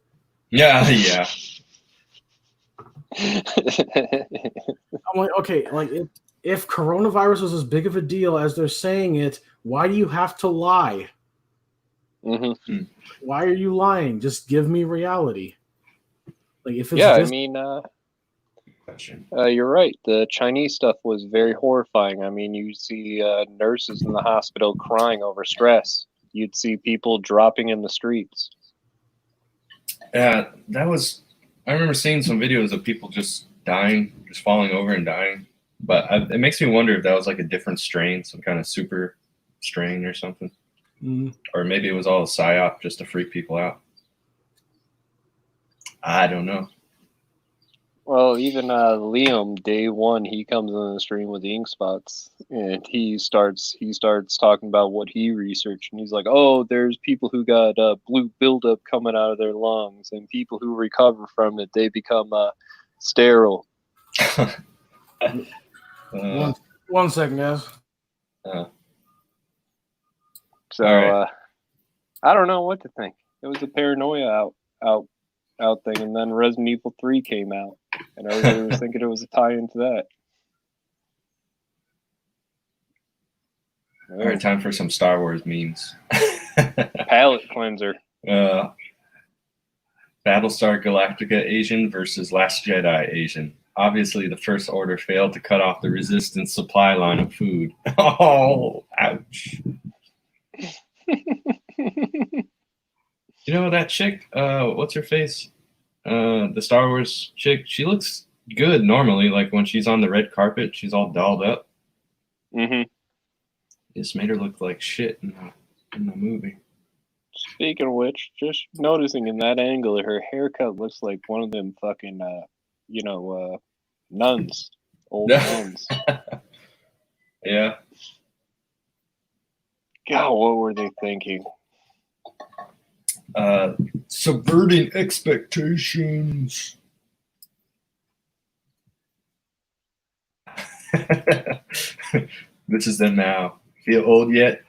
Yeah, yeah. I'm like, okay, like if coronavirus was as big of a deal as they're saying it, why do you have to lie? Mm-hmm. Why are you lying? Just give me reality. Like if it's Yeah, this, I mean, Question. you're right. The Chinese stuff was very horrifying. I mean, you see nurses in the hospital crying over stress. You'd see people dropping in the streets. Yeah, that was. I remember seeing some videos of people just dying, just falling over and dying. But it makes me wonder if that was like a different strain, some kind of super strain or something. Or maybe it was all a psyop just to freak people out. I don't know. Well, even Liam, day one, he comes on the stream with the ink spots, and he starts talking about what he researched, and he's like, "Oh, there's people who got blue buildup coming out of their lungs, and people who recover from it, they become sterile." one second, guys. So All right. I don't know what to think. It was a paranoia out thing, and then Resident Evil 3 came out, and everybody was thinking it was a tie into that. All right, time for some Star Wars memes. Palate cleanser. Battlestar Galactica Asian versus Last Jedi Asian. Obviously, the First Order failed to cut off the Resistance supply line of food. Oh, ouch. You know that chick? What's her face? The Star Wars chick. She looks good normally. Like when she's on the red carpet, she's all dolled up. Mm-hmm. Just made her look like shit in the movie. Speaking of which, just noticing in that angle, her haircut looks like one of them fucking, nuns, old nuns. Yeah. God, what were they thinking? Subverting expectations. This is them now. Feel old yet?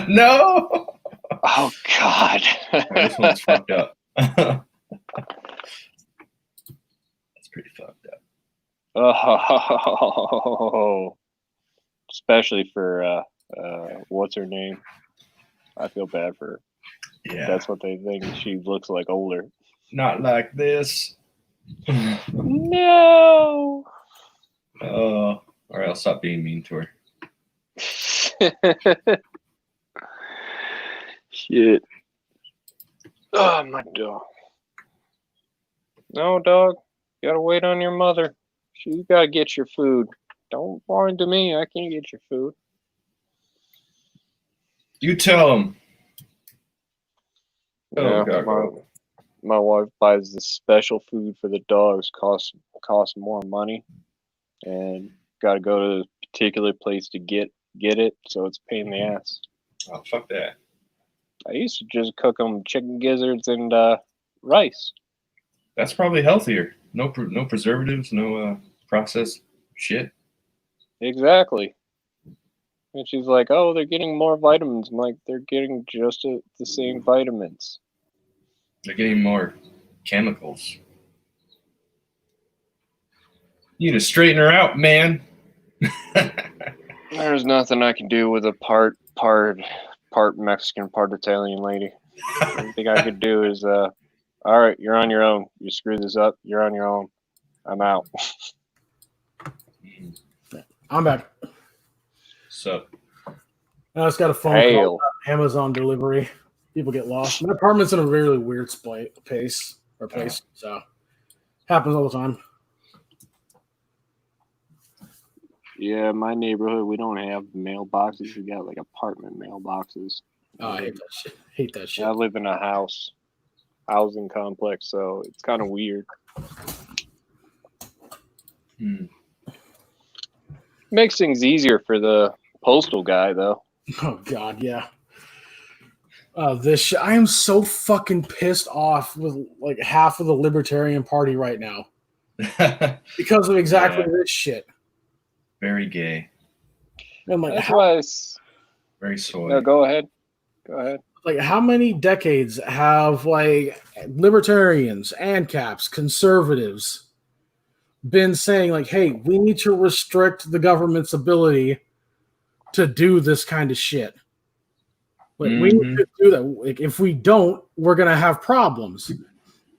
No. Oh God. This one's fucked up. That's pretty fucked up. Oh, especially for what's her name? I feel bad for her. Yeah. That's what they think. She looks like older. Not like this. No. All right, I'll stop being mean to her. Shit. Oh, my dog. No, dog. You gotta wait on your mother. She's gotta get your food. Don't whine to me. I can't get your food. You tell him. Yeah, Oh, God. my wife buys this special food for the dogs. Costs more money, and got to go to a particular place to get it. So it's a pain in the ass. Oh, fuck that. I used to just cook them chicken gizzards and rice. That's probably healthier. No preservatives, no processed shit. Exactly. And she's like, "Oh, they're getting more vitamins." I'm like, "They're getting just the same vitamins." They're getting more chemicals. You need to straighten her out, man. There's nothing I can do with a part Mexican, part Italian lady. Everything I could do is, all right, you're on your own. You screw this up, you're on your own. I'm out. I'm back. So, I just got a phone call about Amazon delivery. People get lost. My apartment's in a really weird place, so happens all the time. Yeah, my neighborhood, we don't have mailboxes. We got like apartment mailboxes. Oh, I hate that shit. Hate that shit. I live in a housing complex, so it's kind of weird. Hmm. Makes things easier for the postal guy, though. Oh God, yeah. I am so fucking pissed off with like half of the Libertarian Party right now because of exactly Yeah. this shit. Very gay. I'm like, That's why Very soy. No, go ahead. Go ahead. like how many decades have like libertarians, ANCAPs, conservatives been saying like, hey, we need to restrict the government's ability to do this kind of shit. Like we need to do that. Like, if we don't, we're gonna have problems.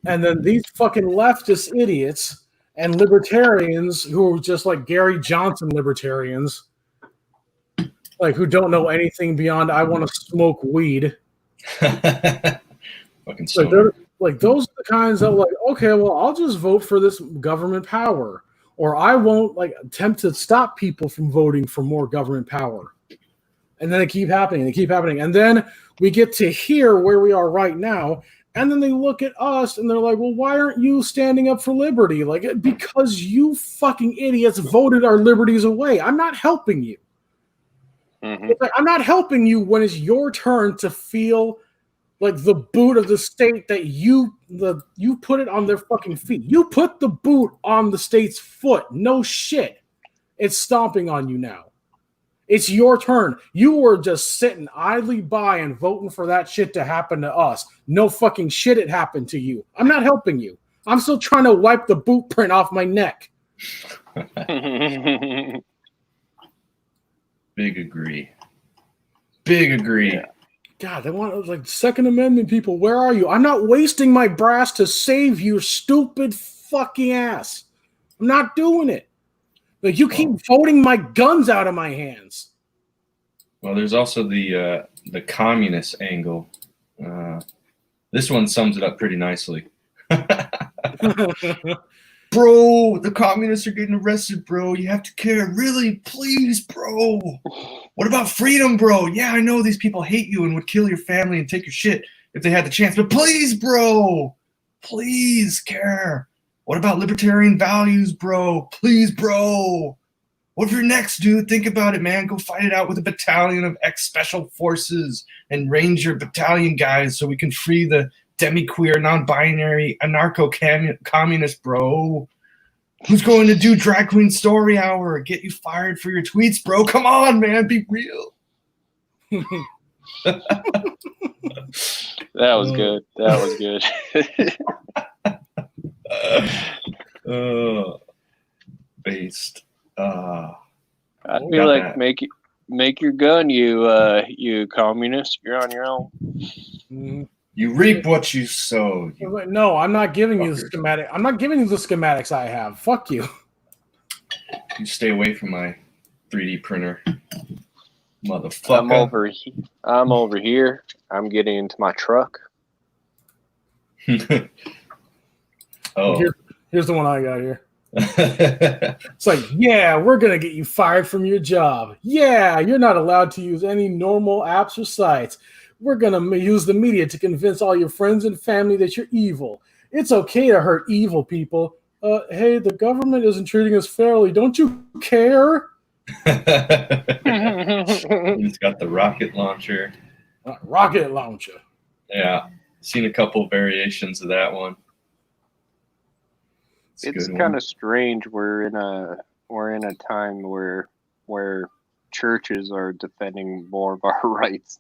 And then these fucking leftist idiots and libertarians who are just like Gary Johnson libertarians, like who don't know anything beyond I want to smoke weed. Fucking Like, stoner. like those are the kinds that like, okay, well, I'll just vote for this government power, or I won't like attempt to stop people from voting for more government power. And then they keep happening, and then we get to here where we are right now, and then they look at us and they're like, well, why aren't you standing up for liberty? Like, because you fucking idiots voted our liberties away. I'm not helping you. Mm-hmm. It's like, I'm not helping you when it's your turn to feel like the boot of the state that you put it on their fucking feet. You put the boot on the state's foot. No shit. It's stomping on you now. It's your turn. You were just sitting idly by and voting for that shit to happen to us. No fucking shit it happened to you. I'm not helping you. I'm still trying to wipe the boot print off my neck. Big agree. Big agree. Yeah. God, they want like Second Amendment people. Where are you? I'm not wasting my brass to save your stupid fucking ass. I'm not doing it. Like you keep voting my guns out of my hands. Well, there's also the communist angle. This one sums it up pretty nicely. Bro, the communists are getting arrested, bro. You have to care. Really? Please, bro. What about freedom, bro? Yeah, I know these people hate you and would kill your family and take your shit if they had the chance. But please, bro. Please care. What about libertarian values, bro? Please, bro. What if you're next, dude? Think about it, man. Go fight it out with a battalion of ex-special forces and Ranger battalion guys so we can free the demi-queer, non-binary, anarcho-communist, bro. Who's going to do drag queen story hour? Get you fired for your tweets, bro. Come on, man. Be real. That was good. That was good. Based. I feel like that. make your gun, you communist. You're on your own. Mm-hmm. You reap what you sow. No, I'm not giving you the schematic. I'm not giving you the schematics I have. Fuck you. You stay away from my 3D printer, motherfucker. I'm over here. I'm getting into my truck. Oh, here's the one I got here. It's like, yeah, we're gonna get you fired from your job. Yeah, you're not allowed to use any normal apps or sites. We're gonna use the media to convince all your friends and family that you're evil. It's okay to hurt evil people. Hey, the government isn't treating us fairly. Don't you care? He's got the rocket launcher. Rocket launcher. Yeah, seen a couple variations of that one. It's kind of strange. We're in a time where churches are defending more of our rights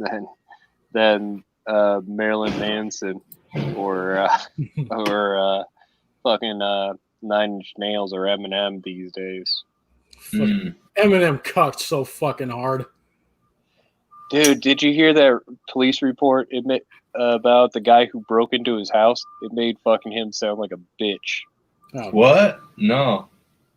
than Marilyn Manson or fucking 9 Inch Nails or Eminem these days. Eminem cucked so fucking hard. Dude, did you hear that police report about the guy who broke into his house? It made fucking him sound like a bitch. Oh, what? No.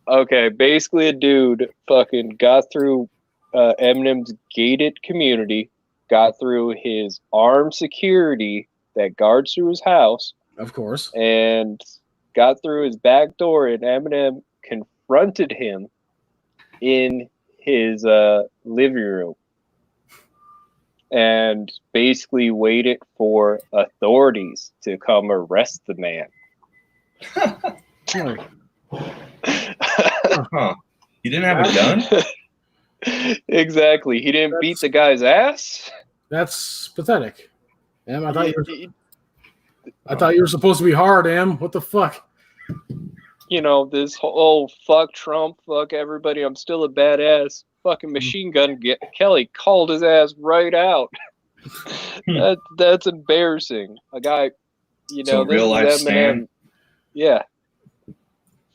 Okay, basically a dude fucking got through Eminem's gated community, got through his armed security that guards through his house. Of course. And got through his back door, and Eminem confronted him in his living room and basically waited for authorities to come arrest the man. Like, Huh. He didn't have a gun? Exactly. He didn't beat the guy's ass. that's pathetic. Em, I thought You, you were supposed to be hard, Em. What the fuck? you know, this whole fuck Trump, fuck everybody, I'm still a badass. Fucking machine gun Kelly called his ass right out. That's embarrassing. A guy, you know, So this real life is Eminem. Stan? Yeah.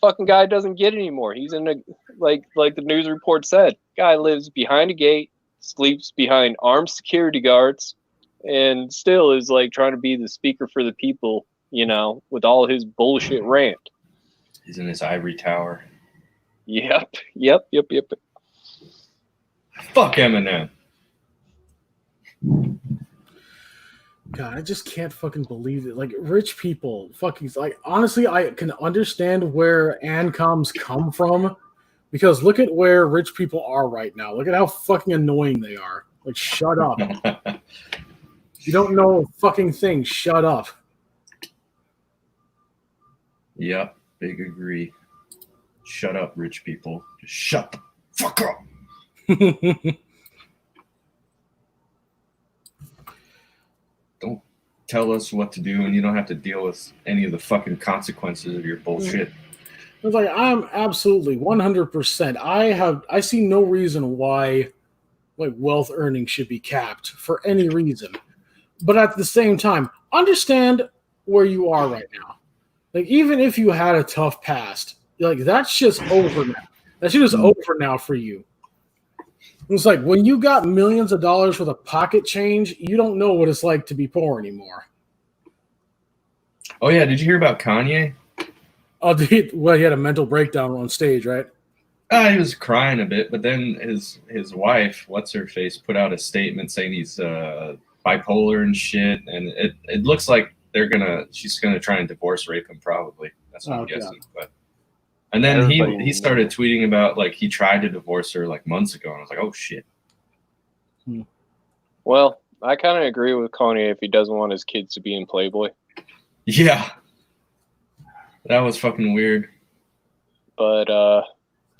Fucking guy doesn't get it anymore. He's in a like the news report said. Guy lives behind a gate, sleeps behind armed security guards, and still is like trying to be the speaker for the people, you know, with all his bullshit rant. He's in his ivory tower. Yep. Fuck Eminem. God, I just can't fucking believe it. Like, rich people, fucking, like, honestly, I can understand where ANCOMs come from, because look at where rich people are right now. Look at how fucking annoying they are. Like, shut up. You don't know a fucking thing. Shut up. Yep, big agree. Shut up, rich people. Just shut the fuck up. Don't tell us what to do, and you don't have to deal with any of the fucking consequences of your bullshit. It's like, I'm absolutely 100%. I see no reason why like wealth earning should be capped for any reason. But at the same time, understand where you are right now. Like, even if you had a tough past, like, that's just over now. That shit is over now for you. It's like when you got millions of dollars worth of pocket change, you don't know what it's like to be poor anymore. Oh yeah, did you hear about Kanye? Oh, well, he had a mental breakdown on stage, right? He was crying a bit, but then his wife, what's her face, put out a statement saying he's bipolar and shit, and it looks like she's gonna try and divorce rape him probably. That's what I'm guessing. But and then he started tweeting about like he tried to divorce her like months ago, and I was like, oh shit. Well, I kind of agree with Kanye if he doesn't want his kids to be in Playboy. Yeah, that was fucking weird. But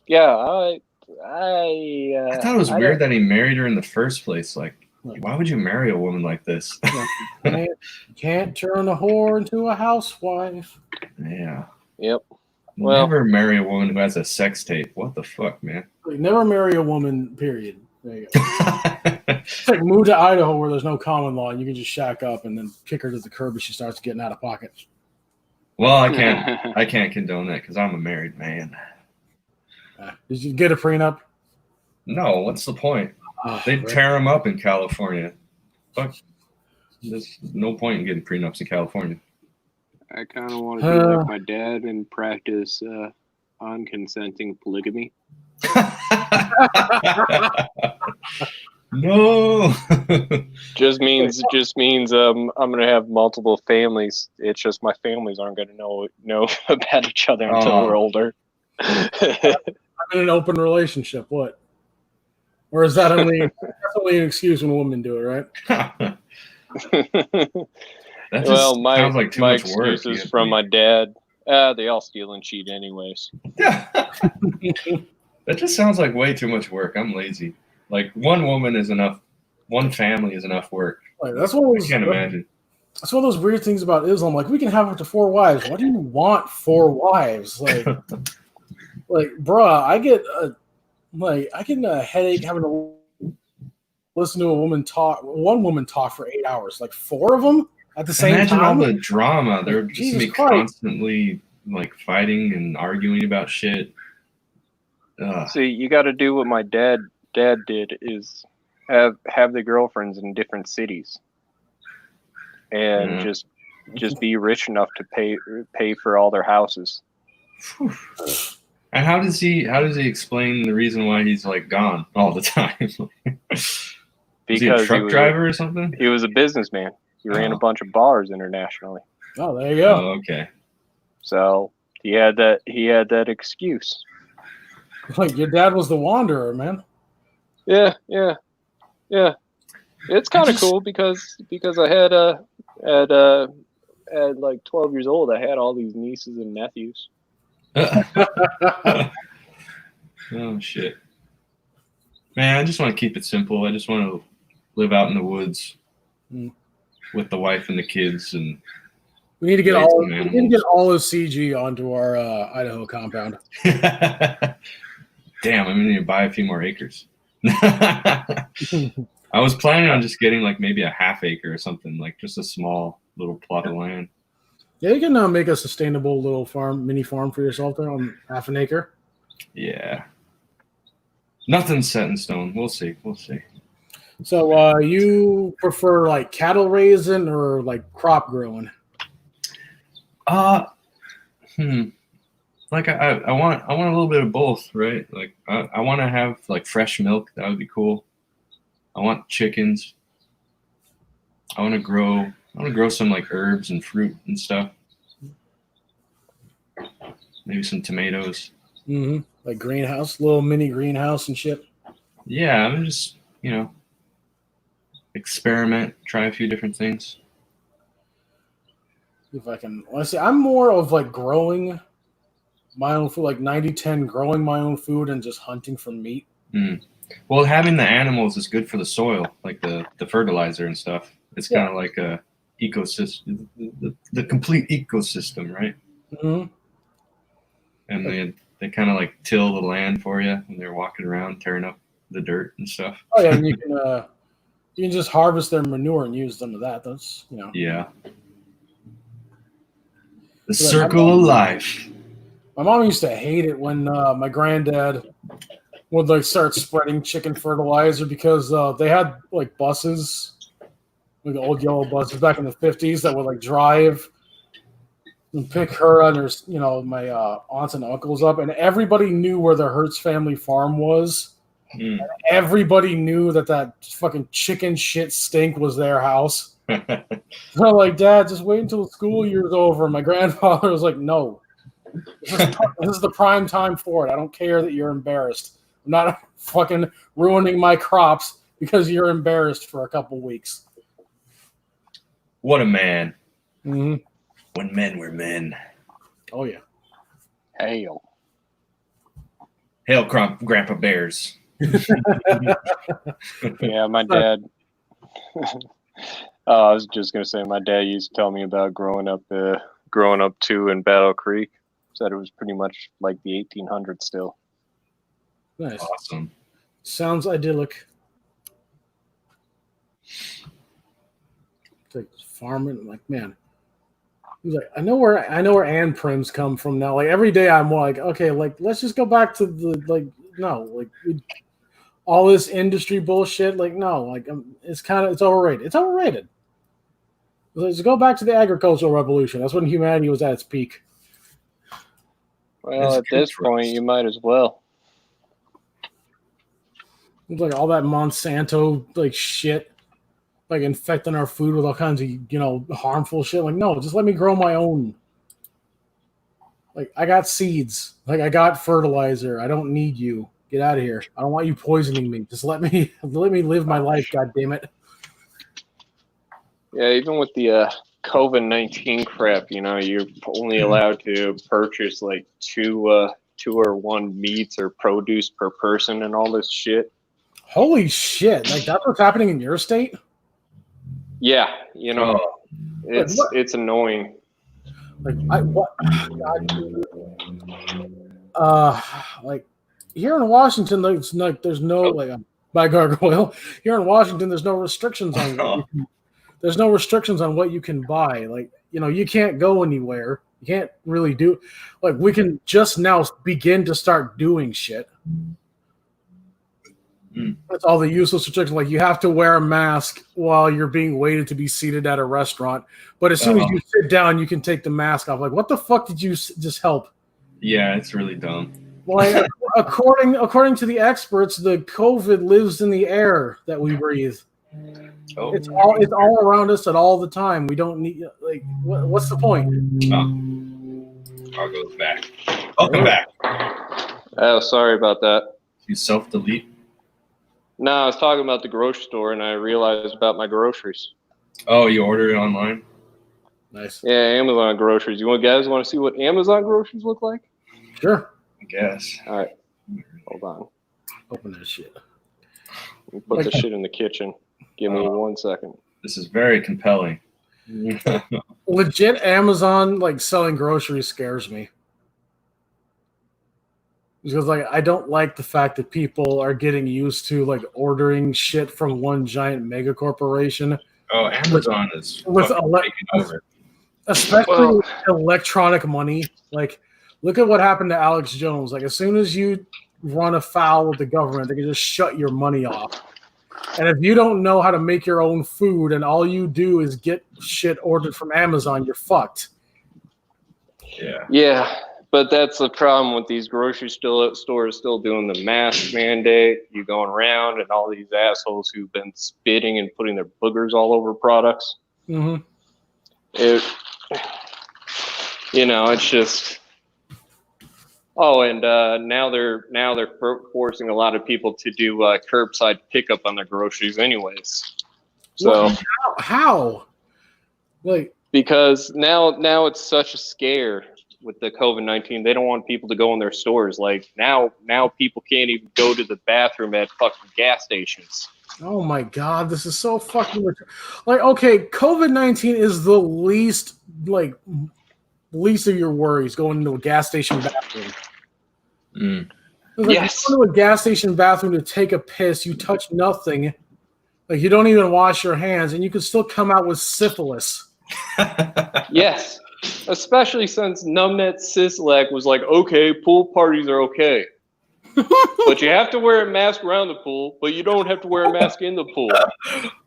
yeah, I thought it was weird that he married her in the first place. Like, why would you marry a woman like this? You can't turn a whore into a housewife. Yeah. Yep. Well, never marry a woman who has a sex tape. What the fuck, man? Like, never marry a woman, period. There you go. It's like move to Idaho where there's no common law and you can just shack up and then kick her to the curb if she starts getting out of pocket. Well, I can't condone that because I'm a married man. Did you get a prenup? No, what's the point? They'd tear them up in California. Fuck. There's no point in getting prenups in California. I kind of want to be like my dad and practice unconsenting polygamy. No. just means I'm gonna have multiple families. It's just my families aren't gonna know about each other until we're older. I'm in an open relationship. What? Or is that only an excuse when women do it, right? That just sounds like too my much work. excuses from my dad. They all steal and cheat anyways. That just sounds like way too much work. I'm lazy. Like one woman is enough. One family is enough work. Like, that's what I can't imagine. That's one of those weird things about Islam. Like, we can have up to 4 wives. Why do you want 4 wives? Like, bruh, I get a headache having to listen to one woman talk for 8 hours. Like 4 of them at the same time. Imagine all the drama. They're just Jesus be Christ. constantly like fighting and arguing about shit. See, you got to do what my dad did is have the girlfriends in different cities, and just be rich enough to pay for all their houses. And how does he explain the reason why he's like gone all the time? Because he a truck driver or something? He was a businessman. He ran a bunch of bars internationally. Oh, there you go. Oh, okay. So he had that excuse. Like, your dad was the wanderer, man. Yeah. It's kind of cool because I had at like 12 years old, I had all these nieces and nephews. Oh shit, man! I just want to keep it simple. I just want to live out in the woods with the wife and the kids, and we need to get raise all some we need to animals. get all of CG onto our Idaho compound. Damn, I'm gonna need to buy a few more acres. I was planning on just getting like maybe a half acre or something, like just a small little plot of land. Yeah, you can make a sustainable little mini farm for yourself there on half an acre. Yeah. Nothing's set in stone. We'll see. We'll see. So you prefer like cattle raising or like crop growing? Like I want a little bit of both, right? Like I want to have like fresh milk. That would be cool. I want chickens. I want to grow some like herbs and fruit and stuff. Maybe some tomatoes. Mm-hmm. Like greenhouse, little mini greenhouse and shit. Yeah, I'm just experiment, try a few different things. If I can, honestly, I'm more of like growing my own food, like 90-10 growing my own food and just hunting for meat. Well, having the animals is good for the soil, like the fertilizer and stuff. It's kind of like a ecosystem, the complete ecosystem, right? Mm-hmm. And they kind of like till the land for you, and they're walking around tearing up the dirt and stuff. Oh yeah, and you can just harvest their manure and use some of that. That's Yeah. The circle of life. My mom used to hate it when my granddad would like start spreading chicken fertilizer because they had like buses, like old yellow buses back in the 50s that would like drive and pick her and her, my aunts and uncles up, and everybody knew where the Hertz family farm was. Everybody knew that fucking chicken shit stink was their house. So like, Dad, just wait until the school year's over. And my grandfather was like, no, this is the prime time for it. I don't care that you're embarrassed. I'm not fucking ruining my crops because you're embarrassed for a couple weeks. What a man. Mm-hmm. When men were men. Oh, yeah. Hail. Hail, Grandpa Bears. Yeah, my dad. I was just gonna say, my dad used to tell me about growing up too in Battle Creek. Said it was pretty much like the 1800s still. Nice. Awesome. Sounds idyllic. It's like farming, like, man. He's like, I know where Ann Prims come from now. Like every day, I'm like, okay, like let's just go back to all this industry bullshit. Like no, like it's overrated. It's overrated. Let's go back to the agricultural revolution. That's when humanity was at its peak. Well, at this point, you might as well. It's like all that Monsanto like shit. Like infecting our food with all kinds of harmful shit. Like no, just let me grow my own. Like I got seeds. Like I got fertilizer. I don't need you. Get out of here. I don't want you poisoning me. Just let me live my life. God damn it. Yeah, even with the COVID-19 crap, you're only allowed to purchase like two or one meats or produce per person and all this shit. Holy shit! Like that's what's happening in your state. Yeah, it's annoying. Like like here in Washington, there's no by gargoyle. Here in Washington, there's no restrictions on what you can buy. Like you can't go anywhere. You can't really do. Like we can just now begin to start doing shit. That's all the useless restrictions. Like you have to wear a mask while you're being waited to be seated at a restaurant. But as soon as you sit down, you can take the mask off. Like, what the fuck did you just help? Yeah, it's really dumb. Well, according to the experts, the COVID lives in the air that we breathe. Oh. It's all around us at all the time. We don't need what's the point? I'll go back. Welcome back. Oh, sorry about that. You self-delete? No, I was talking about the grocery store, and I realized about my groceries. Oh, you ordered it online? Nice. Yeah, Amazon groceries. You guys want to see what Amazon groceries look like? Sure. I guess. All right, hold on. Open that shit. Put the shit in the kitchen. Give me 1 second. This is very compelling. Legit Amazon like selling groceries scares me. Because like I don't like the fact that people are getting used to like ordering shit from one giant mega corporation. Oh, Amazon is With taking over. Especially with electronic money. Like, look at what happened to Alex Jones. Like, as soon as you run afoul with the government, they can just shut your money off. And if you don't know how to make your own food and all you do is get shit ordered from Amazon, you're fucked. Yeah. Yeah, but that's the problem with these grocery stores still doing the mask mandate. You going around and all these assholes who've been spitting and putting their boogers all over products. Mm-hmm. It's just. Oh, and now they're forcing a lot of people to do curbside pickup on their groceries, anyways. So how? Like, because now it's such a scare with the COVID-19. They don't want people to go in their stores. Like now people can't even go to the bathroom at fucking gas stations. oh my god, this is so fucking like okay. COVID-19 is the least of your worries going into a gas station bathroom. Like, Yes. you go to a gas station bathroom to take a piss, you touch nothing, like you don't even wash your hands, and you can still come out with syphilis. Yes, especially since Numbnet Sislak was like, okay, pool parties are okay, but you have to wear a mask around the pool, but you don't have to wear a mask in the pool.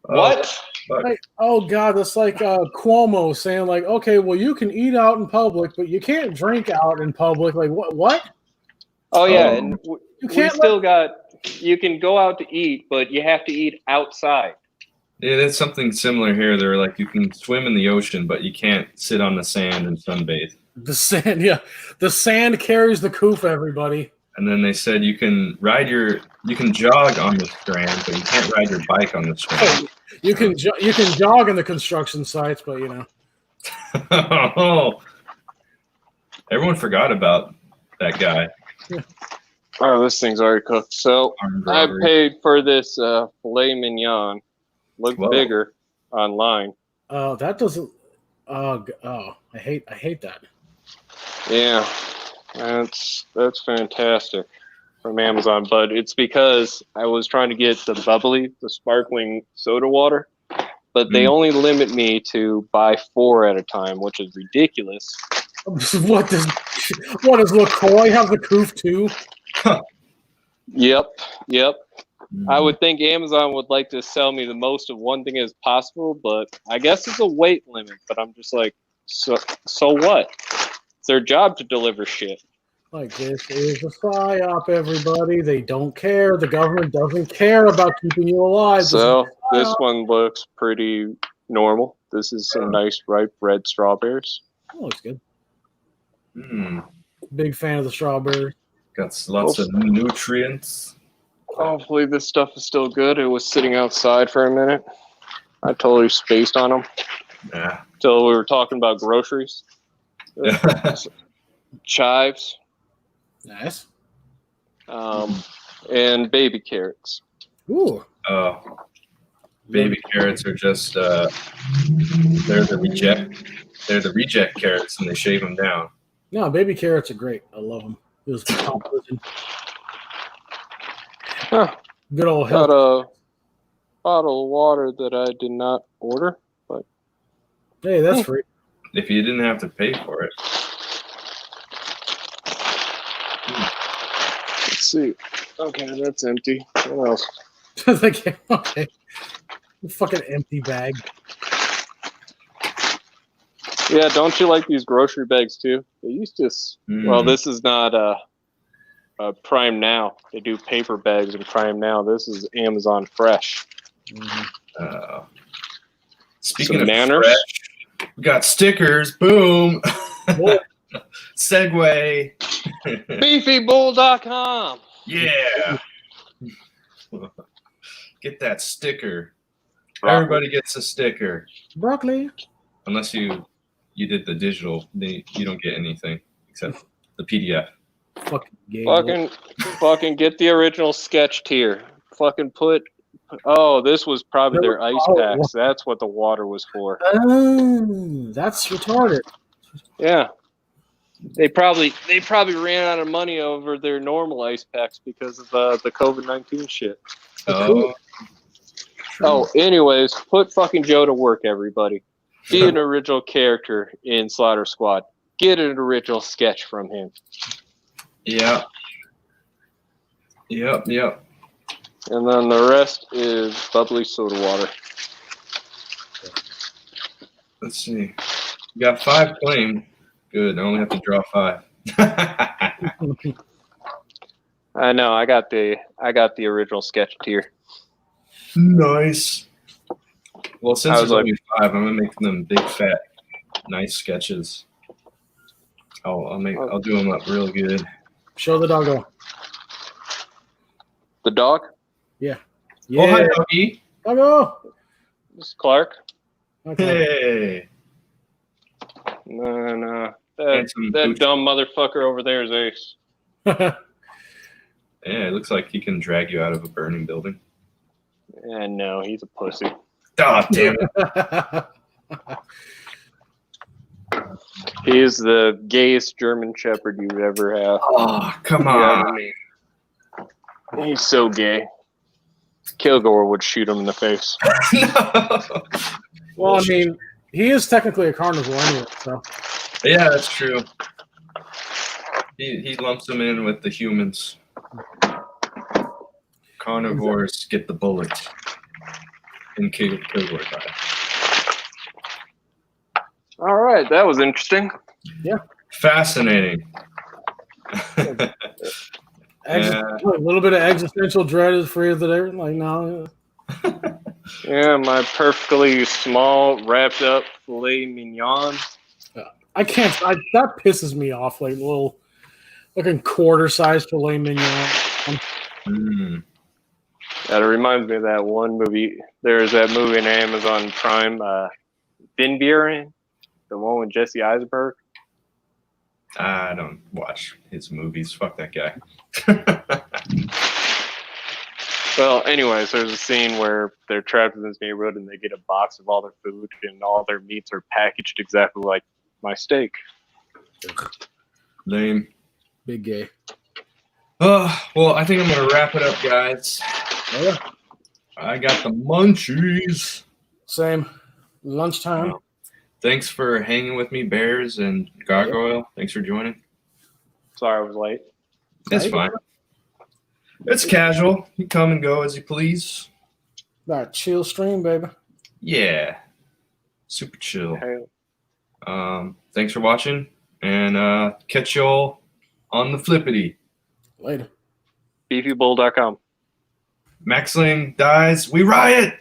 What? Like, oh god, that's like Cuomo saying like, okay, well you can eat out in public, but you can't drink out in public. Like what? Oh yeah, and you can go out to eat, but you have to eat outside. Yeah, that's something similar here. They're like, you can swim in the ocean, but you can't sit on the sand and sunbathe. The sand, yeah. The sand carries the coof, everybody. And then they said you can jog on the strand, but you can't ride your bike on the strand. You can jog in the construction sites, but you know. Oh, everyone forgot about that guy. Oh, this thing's already cooked. So I paid for this filet mignon. Looked bigger online. Oh, that doesn't. Oh, I hate that. Yeah, that's fantastic from Amazon, but it's because I was trying to get the sparkling soda water, but they only limit me to buy 4 at a time, which is ridiculous. What does LaCroix have the coof too? Yep. I would think Amazon would like to sell me the most of one thing as possible, but I guess it's a weight limit. But I'm just like, so what? It's their job to deliver shit. Like, this is a psyop, everybody. They don't care. The government doesn't care about keeping you alive. So this one looks pretty normal. This is some nice ripe red strawberries. That looks good. Mm. Big fan of the strawberry. Got lots of nutrients. Hopefully this stuff is still good. It was sitting outside for a minute. I totally spaced on them. Yeah. Till we were talking about groceries. Chives. Nice. And baby carrots. Ooh. Baby carrots are just they're the reject carrots, and they shave them down. No, baby carrots are great. I love them. It was composting. Huh. Good old Got health. a bottle of water that I did not order, but Hey, that's free. If you didn't have to pay for it. let's see. Okay, that's empty. What else? Okay. Fucking empty bag. Yeah, don't you like these grocery bags too? They used to. Well, this is not Prime Now. They do paper bags in Prime Now. This is Amazon Fresh. Speaking Some of manners. fresh, we got stickers. Boom. Segway. Beefybull.com. Yeah. Get that sticker. Broccoli. Everybody gets a sticker. Broccoli. Unless you did the digital, you don't get anything except the PDF. Fucking gay. Fucking get the original sketch tier. Fucking put. Oh, this was probably their ice packs. That's what the water was for. Oh, that's retarded. Yeah. They probably ran out of money over their normal ice packs because of the COVID-19 shit. Oh, Oh, anyways, put fucking Joe to work, everybody. Be an original character in Slaughter Squad. Get an original sketch from him. Yep. And then the rest is bubbly soda water. Let's see. You got 5 claimed. Good. I only have to draw 5. I know. I got the original sketch tier. Nice. Well, since I there's was only 5, I'm gonna make them big, fat, nice sketches. I'll do them up real good. Show the doggo. The dog? Yeah. Oh, hi, doggy. Doggo. This is Clark. Okay. Hey. No. Handsome That pooch. dumb motherfucker over there is Ace. Yeah, it looks like he can drag you out of a burning building. And no, he's a pussy. Oh, damn it. He is the gayest German Shepherd you would ever have. Oh, come You on. ever meet. He's so gay. Kilgore would shoot him in the face. No. Well, I mean, he is technically a carnivore anyway, so. Yeah, that's true. He lumps them in with the humans. Carnivores get the bullet. And Kilgore died. All right, that was interesting. Fascinating. A little bit of existential dread is free of the day. Like, no. Yeah, my perfectly small, wrapped up filet mignon. I can't. That pisses me off. Like little, looking quarter-sized filet mignon. Mm. That reminds me of that one movie. There's that movie on Amazon Prime, Bin Buren, the one with Jesse Eisenberg. I don't watch his movies. Fuck that guy. Well, anyways, there's a scene where they're trapped in this neighborhood and they get a box of all their food and all their meats are packaged exactly like my steak. Lame. Big gay. Oh, well, I think I'm going to wrap it up, guys. Oh, yeah. I got the munchies. Same. Lunchtime. Wow. Thanks for hanging with me, Bears and Gargoyle. Thanks for joining. Sorry I was late. It's fine. It's casual. You come and go as you please. That chill stream, baby. Yeah. Super chill. Hey, Thanks for watching, and catch y'all on the flippity. Later. beefybull.com. Maxling dies. We riot!